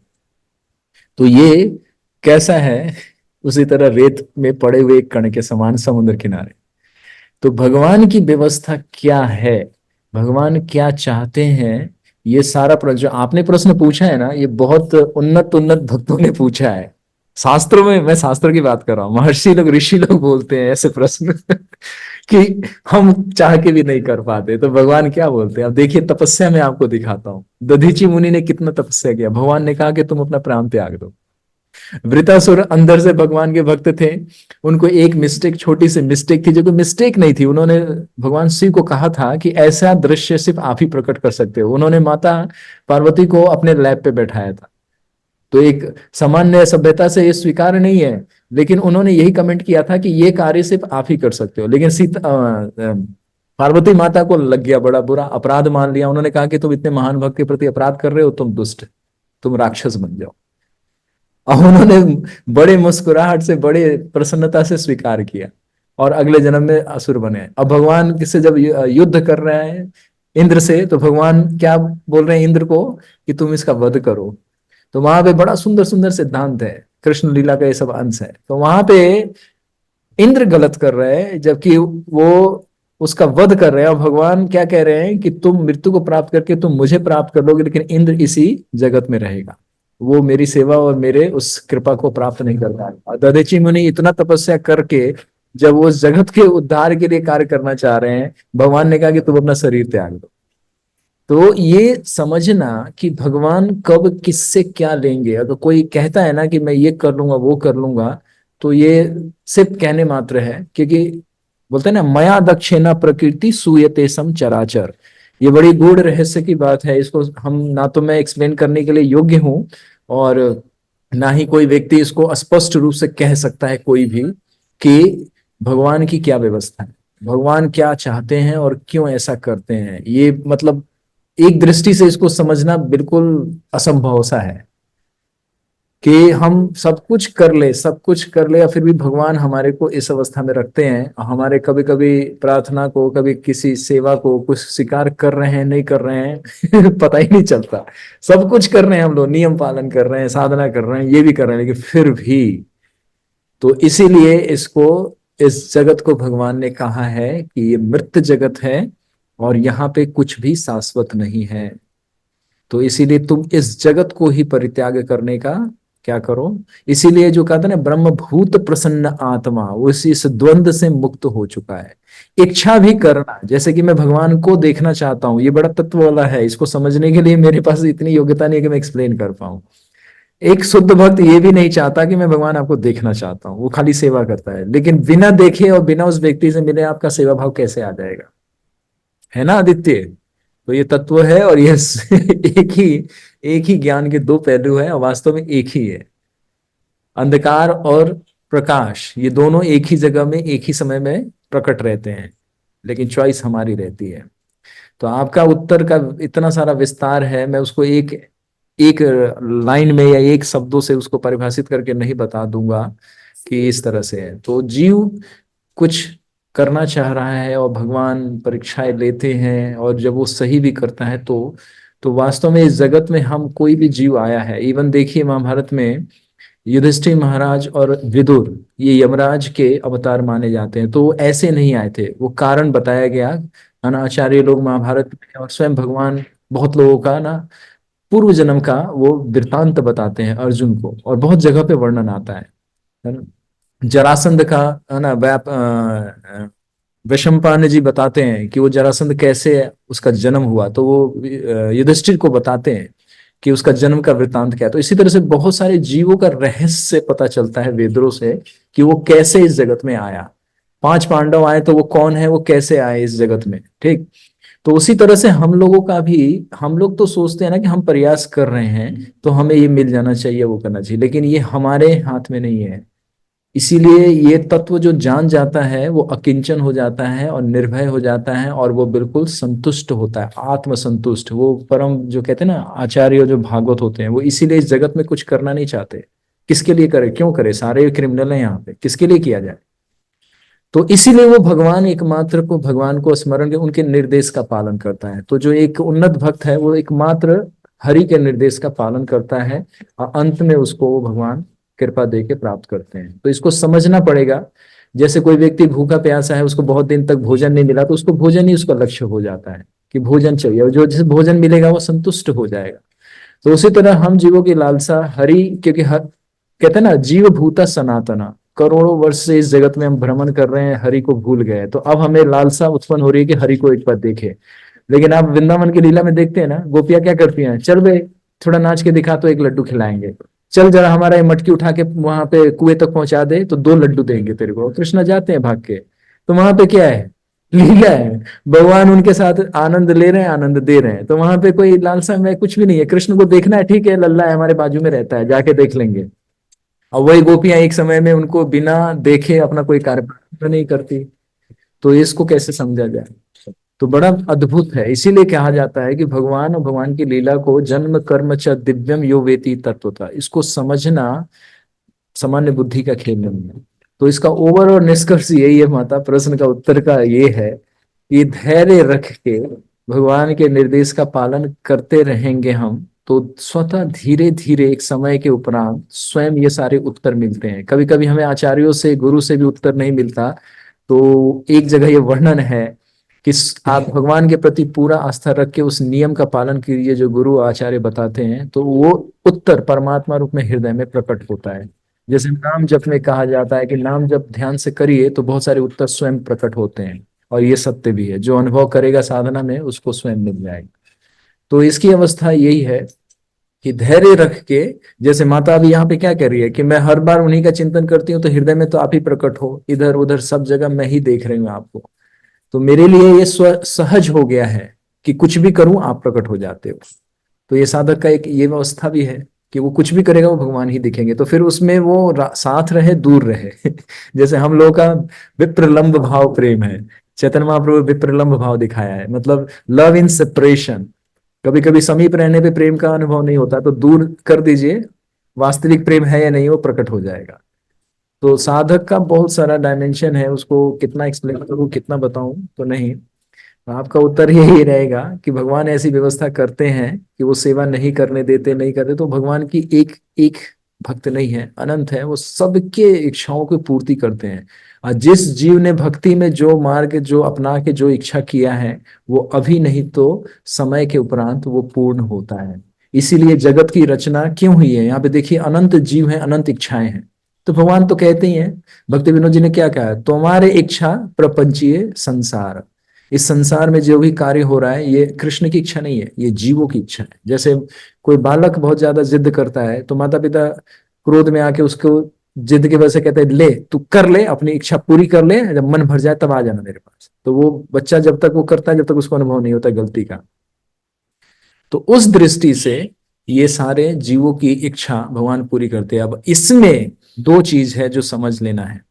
तो ये कैसा है? उसी तरह रेत में पड़े हुए एक कण के समान समुद्र किनारे। तो भगवान की व्यवस्था क्या है, भगवान क्या चाहते हैं, ये सारा प्रश्न जो आपने प्रश्न पूछा है ना, ये बहुत उन्नत उन्नत भक्तों ने पूछा है। शास्त्रों में, मैं शास्त्र की बात कर रहा हूँ, महर्षि लोग ऋषि लोग बोलते हैं ऐसे प्रश्न कि हम चाह के भी नहीं कर पाते। तो भगवान क्या बोलते हैं? अब देखिए, तपस्या में आपको दिखाता हूँ। दधीची मुनि ने कितना तपस्या किया। भगवान ने कहा कि तुम अपना प्राण त्याग दो। वृतासुर अंदर से भगवान के भक्त थे। उनको एक मिस्टेक, छोटी सी मिस्टेक थी, जो कोई मिस्टेक नहीं थी। उन्होंने भगवान शिव को कहा था कि ऐसा दृश्य सिर्फ आप ही प्रकट कर सकते हो। उन्होंने माता पार्वती को अपने लैब पे बैठाया था। तो एक सामान्य सभ्यता से ये स्वीकार नहीं है, लेकिन उन्होंने यही कमेंट किया था कि ये कार्य सिर्फ आप ही कर सकते हो। लेकिन पार्वती माता को लग गया, बड़ा बुरा अपराध मान लिया। उन्होंने कहा कि तुम इतने महान भक्त के प्रति अपराध कर रहे हो, तुम दुष्ट, तुम राक्षस बन जाओ। और उन्होंने बड़े मुस्कुराहट से, बड़े प्रसन्नता से स्वीकार किया और अगले जन्म में असुर बने। अब भगवान से जब युद्ध कर रहे हैं इंद्र से, तो भगवान क्या बोल रहे हैं इंद्र को कि तुम इसका वध करो। तो वहां पे बड़ा सुंदर सुंदर सिद्धांत है, कृष्ण लीला का ये सब अंश है। तो वहां पे इंद्र गलत कर रहे हैं, जबकि वो उसका वध कर रहे हैं। और भगवान क्या कह रहे हैं कि तुम मृत्यु को प्राप्त करके तुम मुझे प्राप्त कर लोगे, लेकिन इंद्र इसी जगत में रहेगा। वो मेरी सेवा और मेरे उस कृपा को प्राप्त नहीं कर पाएगा। और दधीची मुनि इतना तपस्या करके जब वो जगत के उद्धार के लिए कार्य करना चाह रहे हैं, भगवान ने कहा कि तुम अपना शरीर त्याग दो। तो ये समझना कि भगवान कब किससे क्या लेंगे, अगर कोई कहता है ना कि मैं ये कर लूंगा वो कर लूंगा, तो ये सिर्फ कहने मात्र है। क्योंकि बोलते हैं ना, मया दक्षिणा प्रकृति सूयते सम चराचर। ये बड़ी गूढ़ रहस्य की बात है, इसको हम ना तो मैं एक्सप्लेन करने के लिए योग्य हूं, और ना ही कोई व्यक्ति इसको स्पष्ट रूप से कह सकता है कोई भी, कि भगवान की क्या व्यवस्था है, भगवान क्या चाहते हैं और क्यों ऐसा करते हैं। ये मतलब एक दृष्टि से इसको समझना बिल्कुल असंभव सा है कि हम सब कुछ कर ले और फिर भी भगवान हमारे को इस अवस्था में रखते हैं। हमारे कभी कभी प्रार्थना को, कभी किसी सेवा को कुछ स्वीकार कर रहे हैं नहीं कर रहे हैं पता ही नहीं चलता। सब कुछ कर रहे हैं हम लोग, नियम पालन कर रहे हैं, साधना कर रहे हैं, ये भी कर रहे हैं, लेकिन फिर भी। तो इसीलिए इसको, इस जगत को भगवान ने कहा है कि ये मृत जगत है और यहाँ पे कुछ भी शाश्वत नहीं है। तो इसीलिए तुम इस जगत को ही परित्याग करने का क्या करो। इसीलिए जो कहते हैं ना, ब्रह्म भूत प्रसन्न आत्मा, वो इस द्वंद से मुक्त हो चुका है। इच्छा भी करना, जैसे कि मैं भगवान को देखना चाहता हूं, ये बड़ा तत्व वाला है, इसको समझने के लिए मेरे पास इतनी योग्यता नहीं है कि मैं एक्सप्लेन कर पाऊं। एक शुद्ध भक्त ये भी नहीं चाहता कि मैं भगवान आपको देखना चाहता हूँ, वो खाली सेवा करता है। लेकिन बिना देखे और बिना उस व्यक्ति से मिले आपका सेवा भाव कैसे आ जाएगा, है ना आदित्य। तो ये तत्व है, और ये एक ही ज्ञान के दो पहलू है, और वास्तव में एक ही है। अंधकार और प्रकाश, ये दोनों एक ही जगह में एक ही समय में प्रकट रहते हैं, लेकिन चॉइस हमारी रहती है। तो आपका उत्तर का इतना सारा विस्तार है, मैं उसको एक एक लाइन में या एक शब्दों से उसको परिभाषित करके नहीं बता दूंगा कि इस तरह से है। तो जीव कुछ करना चाह रहा है और भगवान परीक्षाएं लेते हैं, और जब वो सही भी करता है तो वास्तव में इस जगत में हम कोई भी जीव आया है। इवन देखिए महाभारत में युधिष्ठिर महाराज और विदुर, ये यमराज के अवतार माने जाते हैं। तो वो ऐसे नहीं आए थे, वो कारण बताया गया है ना, आचार्य लोग महाभारत में और स्वयं भगवान बहुत लोगों का ना पूर्व जन्म का वो वृतांत बताते हैं अर्जुन को, और बहुत जगह पे वर्णन आता है ना। जरासंध का, है ना, वैशंपायन जी बताते हैं कि वो जरासंध कैसे उसका जन्म हुआ, तो वो युधिष्ठिर को बताते हैं कि उसका जन्म का वृतांत क्या है। तो इसी तरह से बहुत सारे जीवों का रहस्य पता चलता है वेदों से कि वो कैसे इस जगत में आया। पांच पांडव आए तो वो कौन है, वो कैसे आए इस जगत में, ठीक। तो उसी तरह से हम लोगों का भी, हम लोग तो सोचते हैं ना कि हम प्रयास कर रहे हैं तो हमें ये मिल जाना चाहिए, वो करना चाहिए, लेकिन ये हमारे हाथ में नहीं है। इसीलिए ये तत्व जो जान जाता है वो अकिंचन हो जाता है और निर्भय हो जाता है, और वो बिल्कुल संतुष्ट होता है, आत्मसंतुष्ट। वो परम जो कहते हैं ना आचार्य जो भागवत होते हैं, वो इसीलिए इस जगत में कुछ करना नहीं चाहते। किसके लिए करे, क्यों करे, सारे क्रिमिनल हैं यहाँ पे, किसके लिए किया जाए। तो इसीलिए वो भगवान एकमात्र को, भगवान को स्मरण के उनके निर्देश का पालन करता है। तो जो एक उन्नत भक्त है वो एकमात्र हरि के निर्देश का पालन करता है, और अंत में उसको वो भगवान कृपा दे के प्राप्त करते हैं। तो इसको समझना पड़ेगा। जैसे कोई व्यक्ति भूखा प्यासा है, उसको बहुत दिन तक भोजन नहीं मिला, तो उसको भोजन ही उसका लक्ष्य हो जाता है कि भोजन चाहिए, और जो जिसे भोजन मिलेगा वो संतुष्ट हो जाएगा। तो उसी तरह हम जीवों की लालसा हरि, क्योंकि हर कहते हैं ना जीव भूता सनातना, करोड़ों वर्ष से इस जगत में हम भ्रमण कर रहे हैं, हरि को भूल गए, तो अब हमें लालसा उत्पन्न हो रही है कि हरि को एक बार देखे। लेकिन आप वृंदावन की लीला में देखते हैं ना, गोपियां क्या करती हैं, चल बे थोड़ा नाच के दिखा तो एक लड्डू खिलाएंगे, चल जरा हमारा ये मटकी उठा के वहां पे कुएं तक पहुंचा दे तो दो लड्डू देंगे तेरे को। कृष्ण जाते हैं भाग के, तो वहां पे क्या है, लीला है। भगवान उनके साथ आनंद ले रहे हैं, आनंद दे रहे हैं, तो वहां पे कोई लालसा में कुछ भी नहीं है। कृष्ण को देखना है, ठीक है, लल्ला है हमारे बाजू में रहता है, जाके देख लेंगे। और वही गोपियां एक समय में उनको बिना देखे अपना कोई कार्य नहीं करती। तो इसको कैसे समझा जाए। तो बड़ा अद्भुत है। इसीलिए कहा जाता है कि भगवान और भगवान की लीला को जन्म कर्म च दिव्यम यो वेति तत्वता, इसको समझना सामान्य बुद्धि का खेल नहीं है। तो इसका ओवर और निष्कर्ष यही है, माता प्रश्न का उत्तर का ये है कि धैर्य रख के भगवान के निर्देश का पालन करते रहेंगे हम, तो स्वतः धीरे धीरे एक समय के उपरांत स्वयं ये सारे उत्तर मिलते हैं। कभी कभी हमें आचार्यों से, गुरु से भी उत्तर नहीं मिलता, तो एक जगह ये वर्णन है कि आप भगवान के प्रति पूरा आस्था रख के उस नियम का पालन कीजिए जो गुरु आचार्य बताते हैं, तो वो उत्तर परमात्मा रूप में हृदय में प्रकट होता है। जैसे नाम जप में कहा जाता है कि नाम जप ध्यान से करिए तो बहुत सारे उत्तर स्वयं प्रकट होते हैं, और ये सत्य भी है, जो अनुभव करेगा साधना में उसको स्वयं मिल जाएगा। तो इसकी अवस्था यही है कि धैर्य रख के, जैसे माता अभी यहाँ पे क्या कह रही है कि मैं हर बार उन्हीं का चिंतन करती हूँ तो हृदय में तो आप ही प्रकट हो, इधर उधर सब जगह मैं ही देख रही हूँ आपको, तो मेरे लिए ये सहज हो गया है कि कुछ भी करूं आप प्रकट हो जाते हो। तो ये साधक का एक ये व्यवस्था भी है कि वो कुछ भी करेगा वो भगवान ही दिखेंगे, तो फिर उसमें वो साथ रहे दूर रहे जैसे हम लोगों का विप्रलंब भाव प्रेम है, चैतन्य महाप्रभु विप्रलंब भाव दिखाया है, मतलब लव इन सेपरेशन। कभी कभी समीप रहने पे प्रेम का अनुभव नहीं होता, तो दूर कर दीजिए, वास्तविक प्रेम है या नहीं वो प्रकट हो जाएगा। तो साधक का बहुत सारा डायमेंशन है, उसको कितना एक्सप्लेन करूं कितना बताऊं तो नहीं। आपका उत्तर यही रहेगा कि भगवान ऐसी व्यवस्था करते हैं कि वो सेवा नहीं करने देते, नहीं करते, तो भगवान की एक एक भक्त नहीं है, अनंत है, वो सबके इच्छाओं की पूर्ति करते हैं। और जिस जीव ने भक्ति में जो मार्ग जो अपना के जो इच्छा किया है, वो अभी नहीं तो समय के उपरांत वो पूर्ण होता है। इसीलिए जगत की रचना क्यों हुई है, यहाँ पे देखिए अनंत जीव हैं, अनंत इच्छाएं हैं, तो भगवान तो कहते ही हैं। भक्ति विनोद जी ने क्या कहा, तुम्हारे इच्छा प्रपंचीय संसार, इस संसार में जो भी कार्य हो रहा है ये कृष्ण की इच्छा नहीं है, ये जीवों की इच्छा है। जैसे कोई बालक बहुत ज्यादा जिद करता है तो माता पिता क्रोध में आके उसको जिद की वजह से कहते हैं ले तू कर ले, अपनी इच्छा पूरी कर ले, जब मन भर जाए तब आ जाना मेरे पास। तो वो बच्चा जब तक वो करता है जब तक उसको अनुभव नहीं होता गलती का। तो उस दृष्टि से ये सारे जीवों की इच्छा भगवान पूरी करते हैं। अब इसमें दो चीज है जो समझ लेना है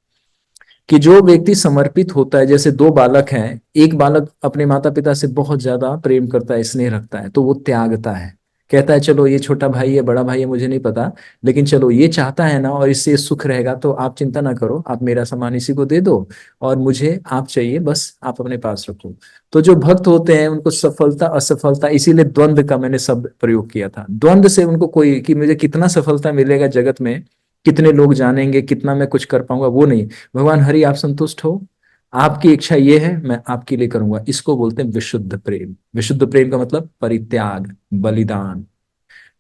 कि जो व्यक्ति समर्पित होता है, जैसे दो बालक हैं, एक बालक अपने माता पिता से बहुत ज्यादा प्रेम करता है, स्नेह रखता है, तो वो त्यागता है, कहता है चलो ये छोटा भाई है बड़ा भाई है मुझे नहीं पता, लेकिन चलो ये चाहता है ना और इससे सुख रहेगा तो आप चिंता ना करो, आप मेरा सामान इसी को दे दो और मुझे आप चाहिए बस आप अपने पास रखो। तो जो भक्त होते हैं उनको सफलता असफलता, इसीलिए द्वंद्व का मैंने शब्द प्रयोग किया था, द्वंद्व से उनको कोई कि मुझे कितना सफलता मिलेगा जगत में, कितने लोग जानेंगे, कितना मैं कुछ कर पाऊंगा, वो नहीं। भगवान हरि आप संतुष्ट हो, आपकी इच्छा ये है मैं आपके लिए करूंगा, इसको बोलते हैं विशुद्ध प्रेम। विशुद्ध प्रेम का मतलब परित्याग, बलिदान।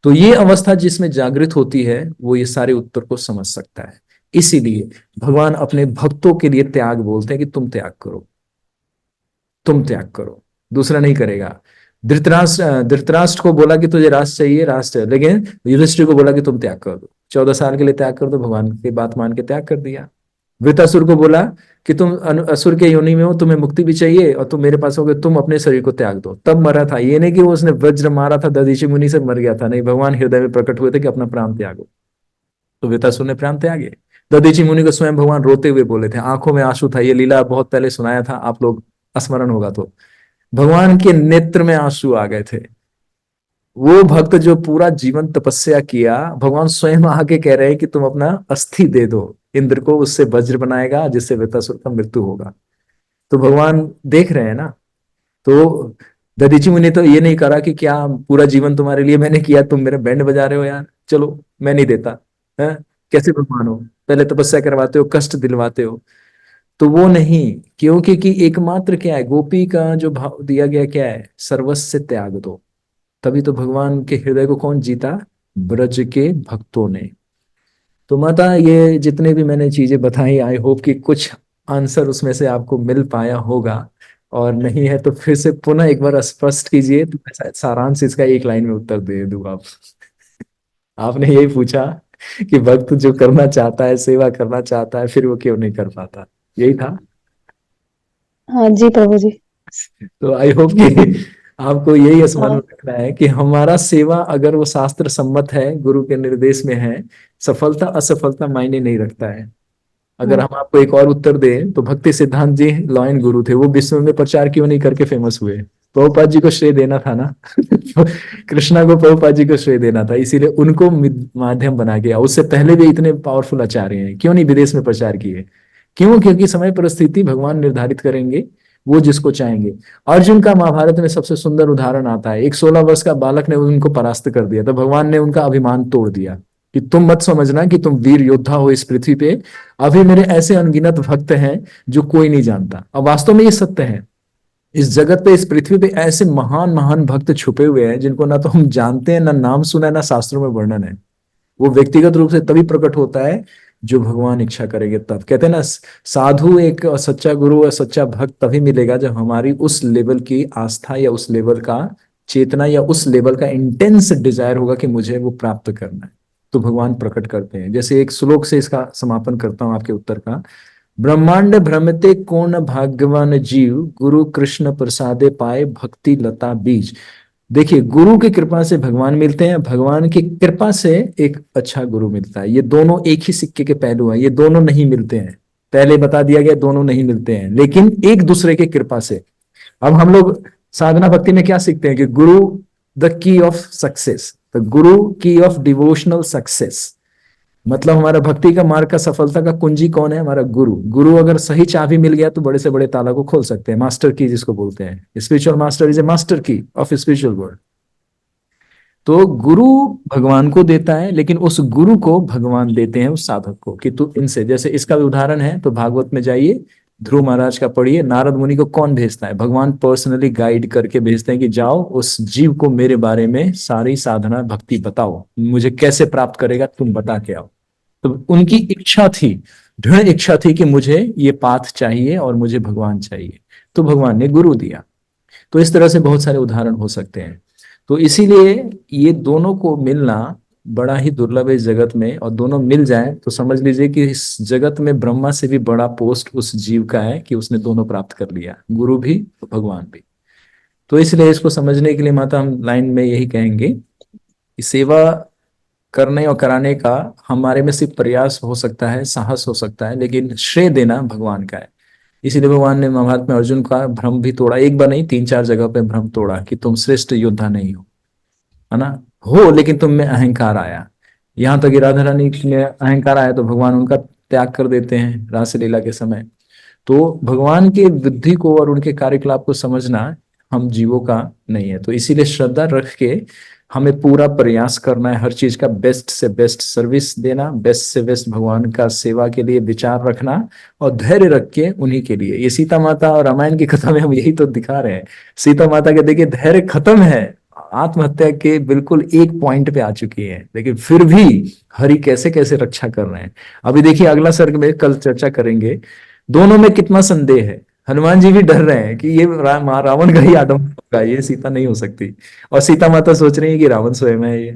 तो ये अवस्था जिसमें जागृत होती है वो ये सारे उत्तर को समझ सकता है। इसीलिए भगवान अपने भक्तों के लिए त्याग बोलते हैं कि तुम त्याग करो, तुम त्याग करो, दूसरा नहीं करेगा। धृतराष्ट्र को बोला कि तुझे राष्ट्र चाहिए, राष्ट्र, लेकिन युधिष्ठिर को बोला कि तुम त्याग कर दो, 14 साल के लिए त्याग कर दो, भगवान की बात मान के त्याग कर दिया। वृतासुर को बोला कि तुम असुर के योनि में हो, तुम्हें मुक्ति भी चाहिए और तुम मेरे पास होगे, तुम अपने शरीर को त्याग दो, तब मरा था। ये नहीं कि वो उसने वज्र मारा था दधीचि मुनि से मर गया था, नहीं, भगवान हृदय में प्रकट हुए थे कि अपना प्राण त्यागो, तो वृतासुर ने प्राण त्यागे। दधीचि मुनि को स्वयं भगवान रोते हुए बोले थे, आंखों में आंसू था, ये लीला बहुत पहले सुनाया था, आप लोग स्मरण होगा तो, भगवान के नेत्र में आंसू आ गए थे। वो भक्त जो पूरा जीवन तपस्या किया, भगवान स्वयं आके कह रहे हैं कि तुम अपना अस्थि दे दो इंद्र को, उससे वज्र बनाएगा जिससे वृतासुर का मृत्यु होगा। तो भगवान देख रहे हैं ना। तो दधीचि मुनि तो ये नहीं करा कि क्या पूरा जीवन तुम्हारे लिए मैंने किया, तुम मेरा बैंड बजा रहे हो यार, चलो मैं नहीं देता है। कैसे भगवान हो, पहले तपस्या करवाते हो, कष्ट दिलवाते हो। तो वो नहीं, क्योंकि कि एकमात्र क्या है, गोपी का जो भाव दिया गया क्या है, सर्वस्व त्याग दो। तभी तो भगवान के हृदय को कौन जीता, ब्रज के भक्तों ने। तो माता ये जितने भी मैंने चीजें बताई, आई होप कि कुछ आंसर उसमें से आपको मिल पाया होगा, और नहीं है तो फिर से पुनः एक बार स्पष्ट कीजिए तो मैं शायद सारांश इसका एक लाइन में उत्तर दे दूं। आप आपने यही पूछा कि भक्त जो करना चाहता है, सेवा करना चाहता है, फिर वो क्यों नहीं कर पाता, यही था। हाँ जी प्रभु जी। तो आई होप कि आपको यही स्मरण हाँ। रखना है कि हमारा सेवा अगर वो शास्त्र सम्मत है, गुरु के निर्देश में है, सफलता असफलता मायने नहीं रखता है। अगर हाँ। हम आपको एक और उत्तर दें तो भक्ति सिद्धांत जी लॉयन गुरु थे, वो विश्व में प्रचार क्यों नहीं करके फेमस हुए, प्रभुपाद जी को श्रेय देना था ना कृष्णा को प्रभुपाद जी को श्रेय देना था, इसीलिए उनको माध्यम बना गया। उससे पहले भी इतने पावरफुल आचार्य हैं, क्यों नहीं विदेश में प्रचार किए, क्यों, क्योंकि समय परिस्थिति भगवान निर्धारित करेंगे, वो जिसको चाहेंगे। अर्जुन का महाभारत में सबसे सुंदर उदाहरण आता है, एक 16 वर्ष का बालक ने उनको परास्त कर दिया, तो भगवान ने उनका अभिमान तोड़ दिया कि तुम मत समझना कि तुम वीर योद्धा हो इस पृथ्वी पे, अभी मेरे ऐसे अनगिनत भक्त हैं जो कोई नहीं जानता। और वास्तव में ये सत्य है, इस जगत पे इस पृथ्वी पे ऐसे महान महान भक्त छुपे हुए हैं जिनको ना तो हम जानते हैं, ना नाम सुना है, ना शास्त्रों में वर्णन है। वो व्यक्तिगत रूप से तभी प्रकट होता है जो भगवान इच्छा करेंगे तब। कहते हैं ना, साधु एक और सच्चा गुरु और सच्चा भक्त तभी मिलेगा जब हमारी उस लेवल की आस्था या उस लेवल का चेतना या उस लेवल का इंटेंस डिजायर होगा कि मुझे वो प्राप्त करना है, तो भगवान प्रकट करते हैं। जैसे एक श्लोक से इसका समापन करता हूं आपके उत्तर का। ब्रह्मांड भ्रमते कोण भाग्यवान जीव, गुरु कृष्ण प्रसादे पाए भक्ति लता बीज। देखिए, गुरु की कृपा से भगवान मिलते हैं, भगवान की कृपा से एक अच्छा गुरु मिलता है। ये दोनों एक ही सिक्के के पहलू हैं, ये दोनों नहीं मिलते हैं। पहले बता दिया गया दोनों नहीं मिलते हैं, लेकिन एक दूसरे की कृपा से। अब हम लोग साधना भक्ति में क्या सीखते हैं कि गुरु the key of success, the गुरु की ऑफ डिवोशनल सक्सेस। मतलब हमारा भक्ति का मार्ग का सफलता का कुंजी कौन है? हमारा गुरु। गुरु अगर सही चाबी मिल गया तो बड़े से बड़े ताला को खोल सकते हैं। मास्टर की जिसको बोलते हैं, spiritual master is a master की ऑफ स्पिरिचुअल वर्ल्ड। तो गुरु भगवान को देता है, लेकिन उस गुरु को भगवान देते हैं उस साधक को कि तू इनसे, जैसे इसका भी उदाहरण है तो भागवत में जाइए, ध्रुव महाराज का पढ़िए। नारद मुनि को कौन भेजता है? भगवान पर्सनली गाइड करके भेजते हैं कि जाओ उस जीव को मेरे बारे में सारी साधना भक्ति बताओ, मुझे कैसे प्राप्त करेगा तुम बता के आओ। तो उनकी इच्छा थी, दृढ़ इच्छा थी कि मुझे ये पाथ चाहिए और मुझे भगवान चाहिए, तो भगवान ने गुरु दिया। तो इस तरह से बहुत सारे उदाहरण हो सकते हैं। तो इसीलिए ये दोनों को मिलना बड़ा ही दुर्लभ है इस जगत में, और दोनों मिल जाए तो समझ लीजिए कि इस जगत में ब्रह्मा से भी बड़ा पोस्ट उस जीव का है कि उसने दोनों प्राप्त कर लिया, गुरु भी और भगवान भी। तो इसलिए इसको समझने के लिए माता हम लाइन में यही कहेंगे कि सेवा करने और कराने का हमारे में सिर्फ प्रयास हो सकता है, साहस हो सकता है, लेकिन श्रेय देना भगवान का है। इसीलिए भगवान ने महाभारत में अर्जुन का भ्रम भी तोड़ा, एक बार नहीं 3-4 जगह पे भ्रम तोड़ा कि तुम श्रेष्ठ योद्धा नहीं हो, है ना, हो लेकिन तुम में अहंकार आया। यहाँ तक कि राधा रानी में अहंकार आया तो भगवान उनका त्याग कर देते हैं रासलीला के समय। तो भगवान के बुद्धि को और उनके कार्यकलाप को समझना हम जीवों का नहीं है। तो इसीलिए श्रद्धा रख के हमें पूरा प्रयास करना है, हर चीज का बेस्ट से बेस्ट सर्विस देना, बेस्ट से बेस्ट भगवान का सेवा के लिए विचार रखना, और धैर्य रख के उन्हीं के लिए। ये सीता माता और रामायण की कथा में हम यही तो दिखा रहे हैं। सीता माता के देखिए धैर्य खत्म है, आत्महत्या के बिल्कुल एक पॉइंट पे आ चुकी है, लेकिन फिर भी हरि कैसे कैसे रक्षा कर रहे हैं। अभी देखिए अगला सर्ग में कल चर्चा करेंगे, दोनों में कितना संदेह है। हनुमान जी भी डर रहे हैं कि ये रावण का ही आदम होगा, ये सीता नहीं हो सकती, और सीता माता सोच रही है कि रावण स्वयं है ये।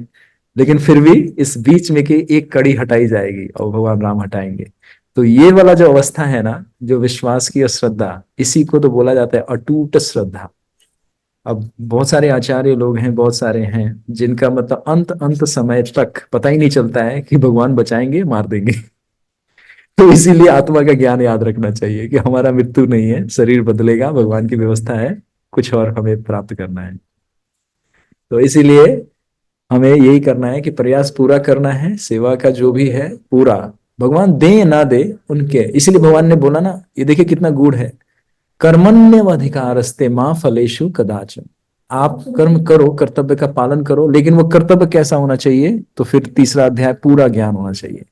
लेकिन फिर भी इस बीच में की एक कड़ी हटाई जाएगी और भगवान राम हटाएंगे। तो ये वाला जो अवस्था है ना, जो विश्वास की श्रद्धा, इसी को तो बोला जाता है अटूट श्रद्धा। अब बहुत सारे आचार्य लोग हैं, बहुत सारे हैं जिनका मतलब अंत अंत समय तक पता ही नहीं चलता है कि भगवान बचाएंगे मार देंगे। तो इसीलिए आत्मा का ज्ञान याद रखना चाहिए कि हमारा मृत्यु नहीं है, शरीर बदलेगा, भगवान की व्यवस्था है, कुछ और हमें प्राप्त करना है। तो इसीलिए हमें यही करना है कि प्रयास पूरा करना है, सेवा का जो भी है पूरा, भगवान दे ना दे उनके। इसीलिए भगवान ने बोला ना, ये देखिए कितना गूढ़ है, कर्मण्यवाधिकारस्ते मां फलेषु कदाचन। आप कर्म करो, कर्तव्य का पालन करो, लेकिन वो कर्तव्य कैसा होना चाहिए? तो फिर तीसरा अध्याय पूरा ज्ञान होना चाहिए।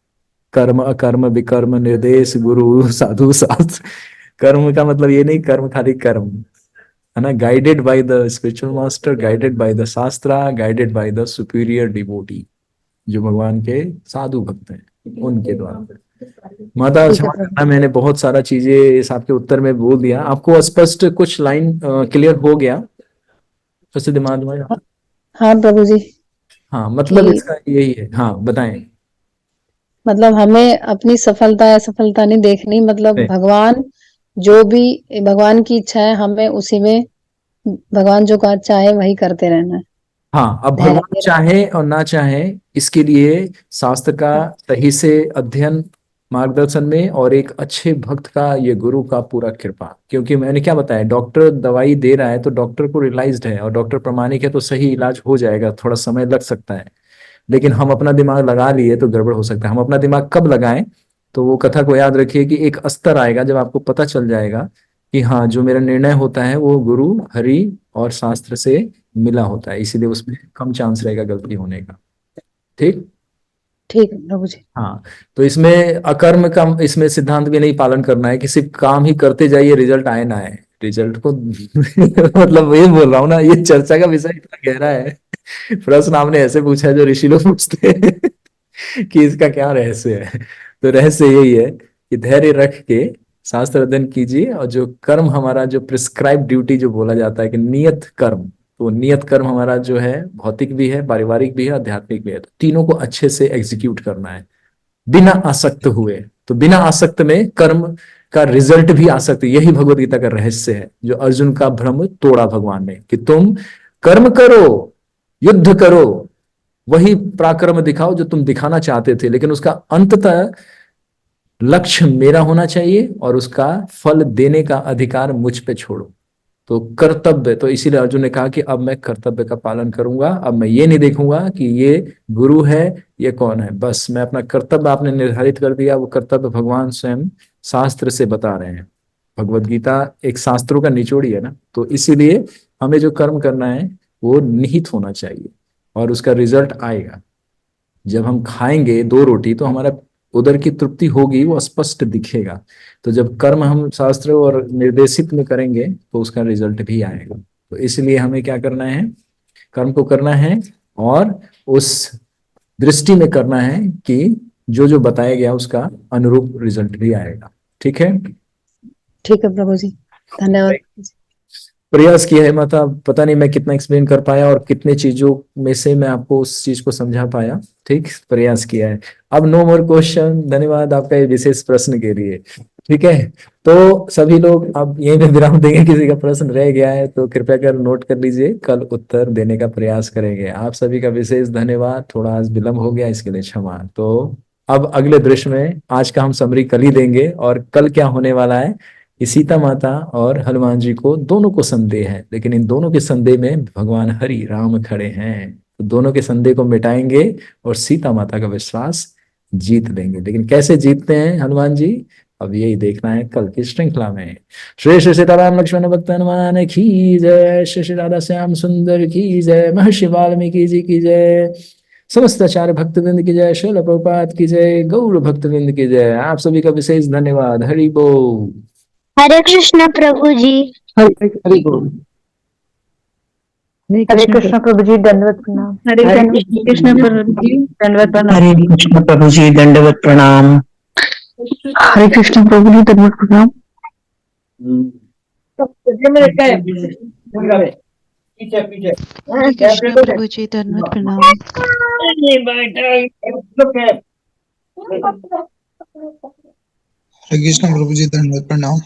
कर्म अकर्म विकर्म निर्देश गुरु साधु शास्त्र। कर्म का मतलब ये नहीं कर्म खाली कर्म, है ना, guided by the spiritual master, guided by the shastra, guided by the superior devotee, जो भगवान के साधु भक्त हैं उनके द्वारा। माता ठीक है क्षमा प्रभु। करना, मैंने बहुत सारा चीजें इस आपके उत्तर में बोल दिया, आपको स्पष्ट कुछ लाइन क्लियर हो गया वैसे दिमाग में? हाँ हाँ प्रभु जी, हाँ, मतलब कि इसका यही है। हाँ बताएं। मतलब हमें अपनी सफलता या असफलता नहीं देखनी, मतलब नहीं। भगवान जो भी, भगवान की इच्छा है, हमें उसी में, भगवान जो का चाहे वही करते रहना है, हाँ, अब धैर्य भगवान के रहना चाहे और ना चाहे, इसके लिए शास्त्र का है। सही से अध्ययन, मार्गदर्शन में, और एक अच्छे भक्त का, ये गुरु का पूरा कृपा। क्योंकि मैंने क्या बताया, डॉक्टर दवाई दे रहा है तो डॉक्टर को रियलाइज्ड है और डॉक्टर प्रामाणिक है तो सही इलाज हो जाएगा, थोड़ा समय लग सकता है। लेकिन हम अपना दिमाग लगा लिए तो गड़बड़ हो सकता है। हम अपना दिमाग कब लगाएं? तो वो कथा को याद रखिए कि एक स्तर आएगा जब आपको पता चल जाएगा कि हाँ, जो मेरा निर्णय होता है वो गुरु, हरि और शास्त्र से मिला होता है, इसीलिए उसमें कम चांस रहेगा गलती होने का। ठीक। ठीक है प्रभु जी। हाँ, तो इसमें अकर्म का इसमें सिद्धांत भी नहीं पालन करना है कि सिर्फ काम ही करते जाइए, रिजल्ट आए ना आए, रिजल्ट को मतलब ये बोल रहा हूँ ना, ये चर्चा का विषय इतना गहरा है। प्रश्न आपने ऐसे पूछा है जो ऋषि लोग पूछते हैं कि इसका क्या रहस्य है। तो रहस्य यही है कि धैर्य रख के शास्त्र अध्ययन कीजिए, और जो कर्म हमारा जो प्रिस्क्राइब ड्यूटी जो बोला जाता है कि नियत कर्म, तो नियत कर्म हमारा जो है भौतिक भी है, पारिवारिक भी है, आध्यात्मिक भी है, तो तीनों को अच्छे से एग्जीक्यूट करना है बिना आसक्त हुए। तो बिना आसक्त में कर्म का रिजल्ट भी आसक्त, यही भगवत गीता का रहस्य है जो अर्जुन का भ्रम तोड़ा भगवान ने, कि तुम कर्म करो, युद्ध करो, वही पराक्रम दिखाओ जो तुम दिखाना चाहते थे, लेकिन उसका अंततः लक्ष्य मेरा होना चाहिए और उसका फल देने का अधिकार मुझ पे छोड़ो। तो कर्तव्य, तो इसीलिए अर्जुन ने कहा कि अब मैं कर्तव्य का पालन करूंगा, अब मैं ये नहीं देखूंगा कि ये गुरु है, ये कौन है, बस मैं अपना कर्तव्य आपने निर्धारित कर दिया, वो कर्तव्य भगवान स्वयं शास्त्र से बता रहे हैं। भगवत गीता एक शास्त्रों का निचोड़ ही है ना, तो इसीलिए हमें जो कर्म करना है वो निहित होना चाहिए और उसका रिजल्ट आएगा। जब हम खाएंगे 2 रोटी तो हमारा उदर की तृप्ति होगी, वो स्पष्ट दिखेगा। तो जब कर्म हम शास्त्र और निर्देशित में करेंगे तो उसका रिजल्ट भी आएगा। तो इसलिए हमें क्या करना है, कर्म को करना है और उस दृष्टि में करना है कि जो जो बताया गया उसका अनुरूप रिजल्ट भी आएगा। ठीक है, ठीक है प्रभु जी, धन्यवाद। प्रयास किया है माता, पता नहीं मैं कितना एक्सप्लेन कर पाया और कितने चीजों में से मैं आपको उस चीज को समझा पाया। ठीक, प्रयास किया है। अब नो मोर क्वेश्चन, धन्यवाद आपका ये विशेष प्रश्न के लिए। ठीक है, तो सभी लोग अब यहीं पे विराम देंगे, किसी का प्रश्न रह गया है तो कृपया कर नोट कर लीजिए, कल उत्तर देने का प्रयास करेंगे। आप सभी का विशेष धन्यवाद, थोड़ा आज विलंब हो गया इसके लिए क्षमा। तो अब अगले दृश्य में आज का हम समरी कल ही देंगे, और कल क्या होने वाला है, कि सीता माता और हनुमान जी को दोनों को संदेह है, लेकिन इन दोनों के संदेह में भगवान हरि राम खड़े हैं, तो दोनों के संदेह को मिटाएंगे और सीता माता का विश्वास जीत लेंगे। लेकिन कैसे जीतते हैं हनुमान जी, अब यही देखना है कल की श्रृंखला में। श्री श्री सीताराम लक्ष्मण भक्त हनुमान की जय, श्री श्री राधा श्याम सुंदर की जय, महर्षि वाल्मीकि जी की जय, समस्त आचार्य भक्तवृंद की जय, श्रील प्रभुपाद की जय, गौर भक्तवृंद की जय। आप सभी का विशेष धन्यवाद। हरि बोल। हरे कृष्ण प्रभु जी। हरि हरि बोल। हरे कृष्ण प्रभु जी, दंडवत प्रणाम। हरे कृष्ण प्रभु जी, दंडवत प्रणाम। हरे कृष्ण प्रभु जी, दंडवत प्रणाम। हरे कृष्ण प्रभु जी, दंडवत प्रणाम। हरे कृष्ण प्रभु जी, दंडवत प्रणाम। हरे कृष्ण प्रभु जी, दंडवत प्रणाम।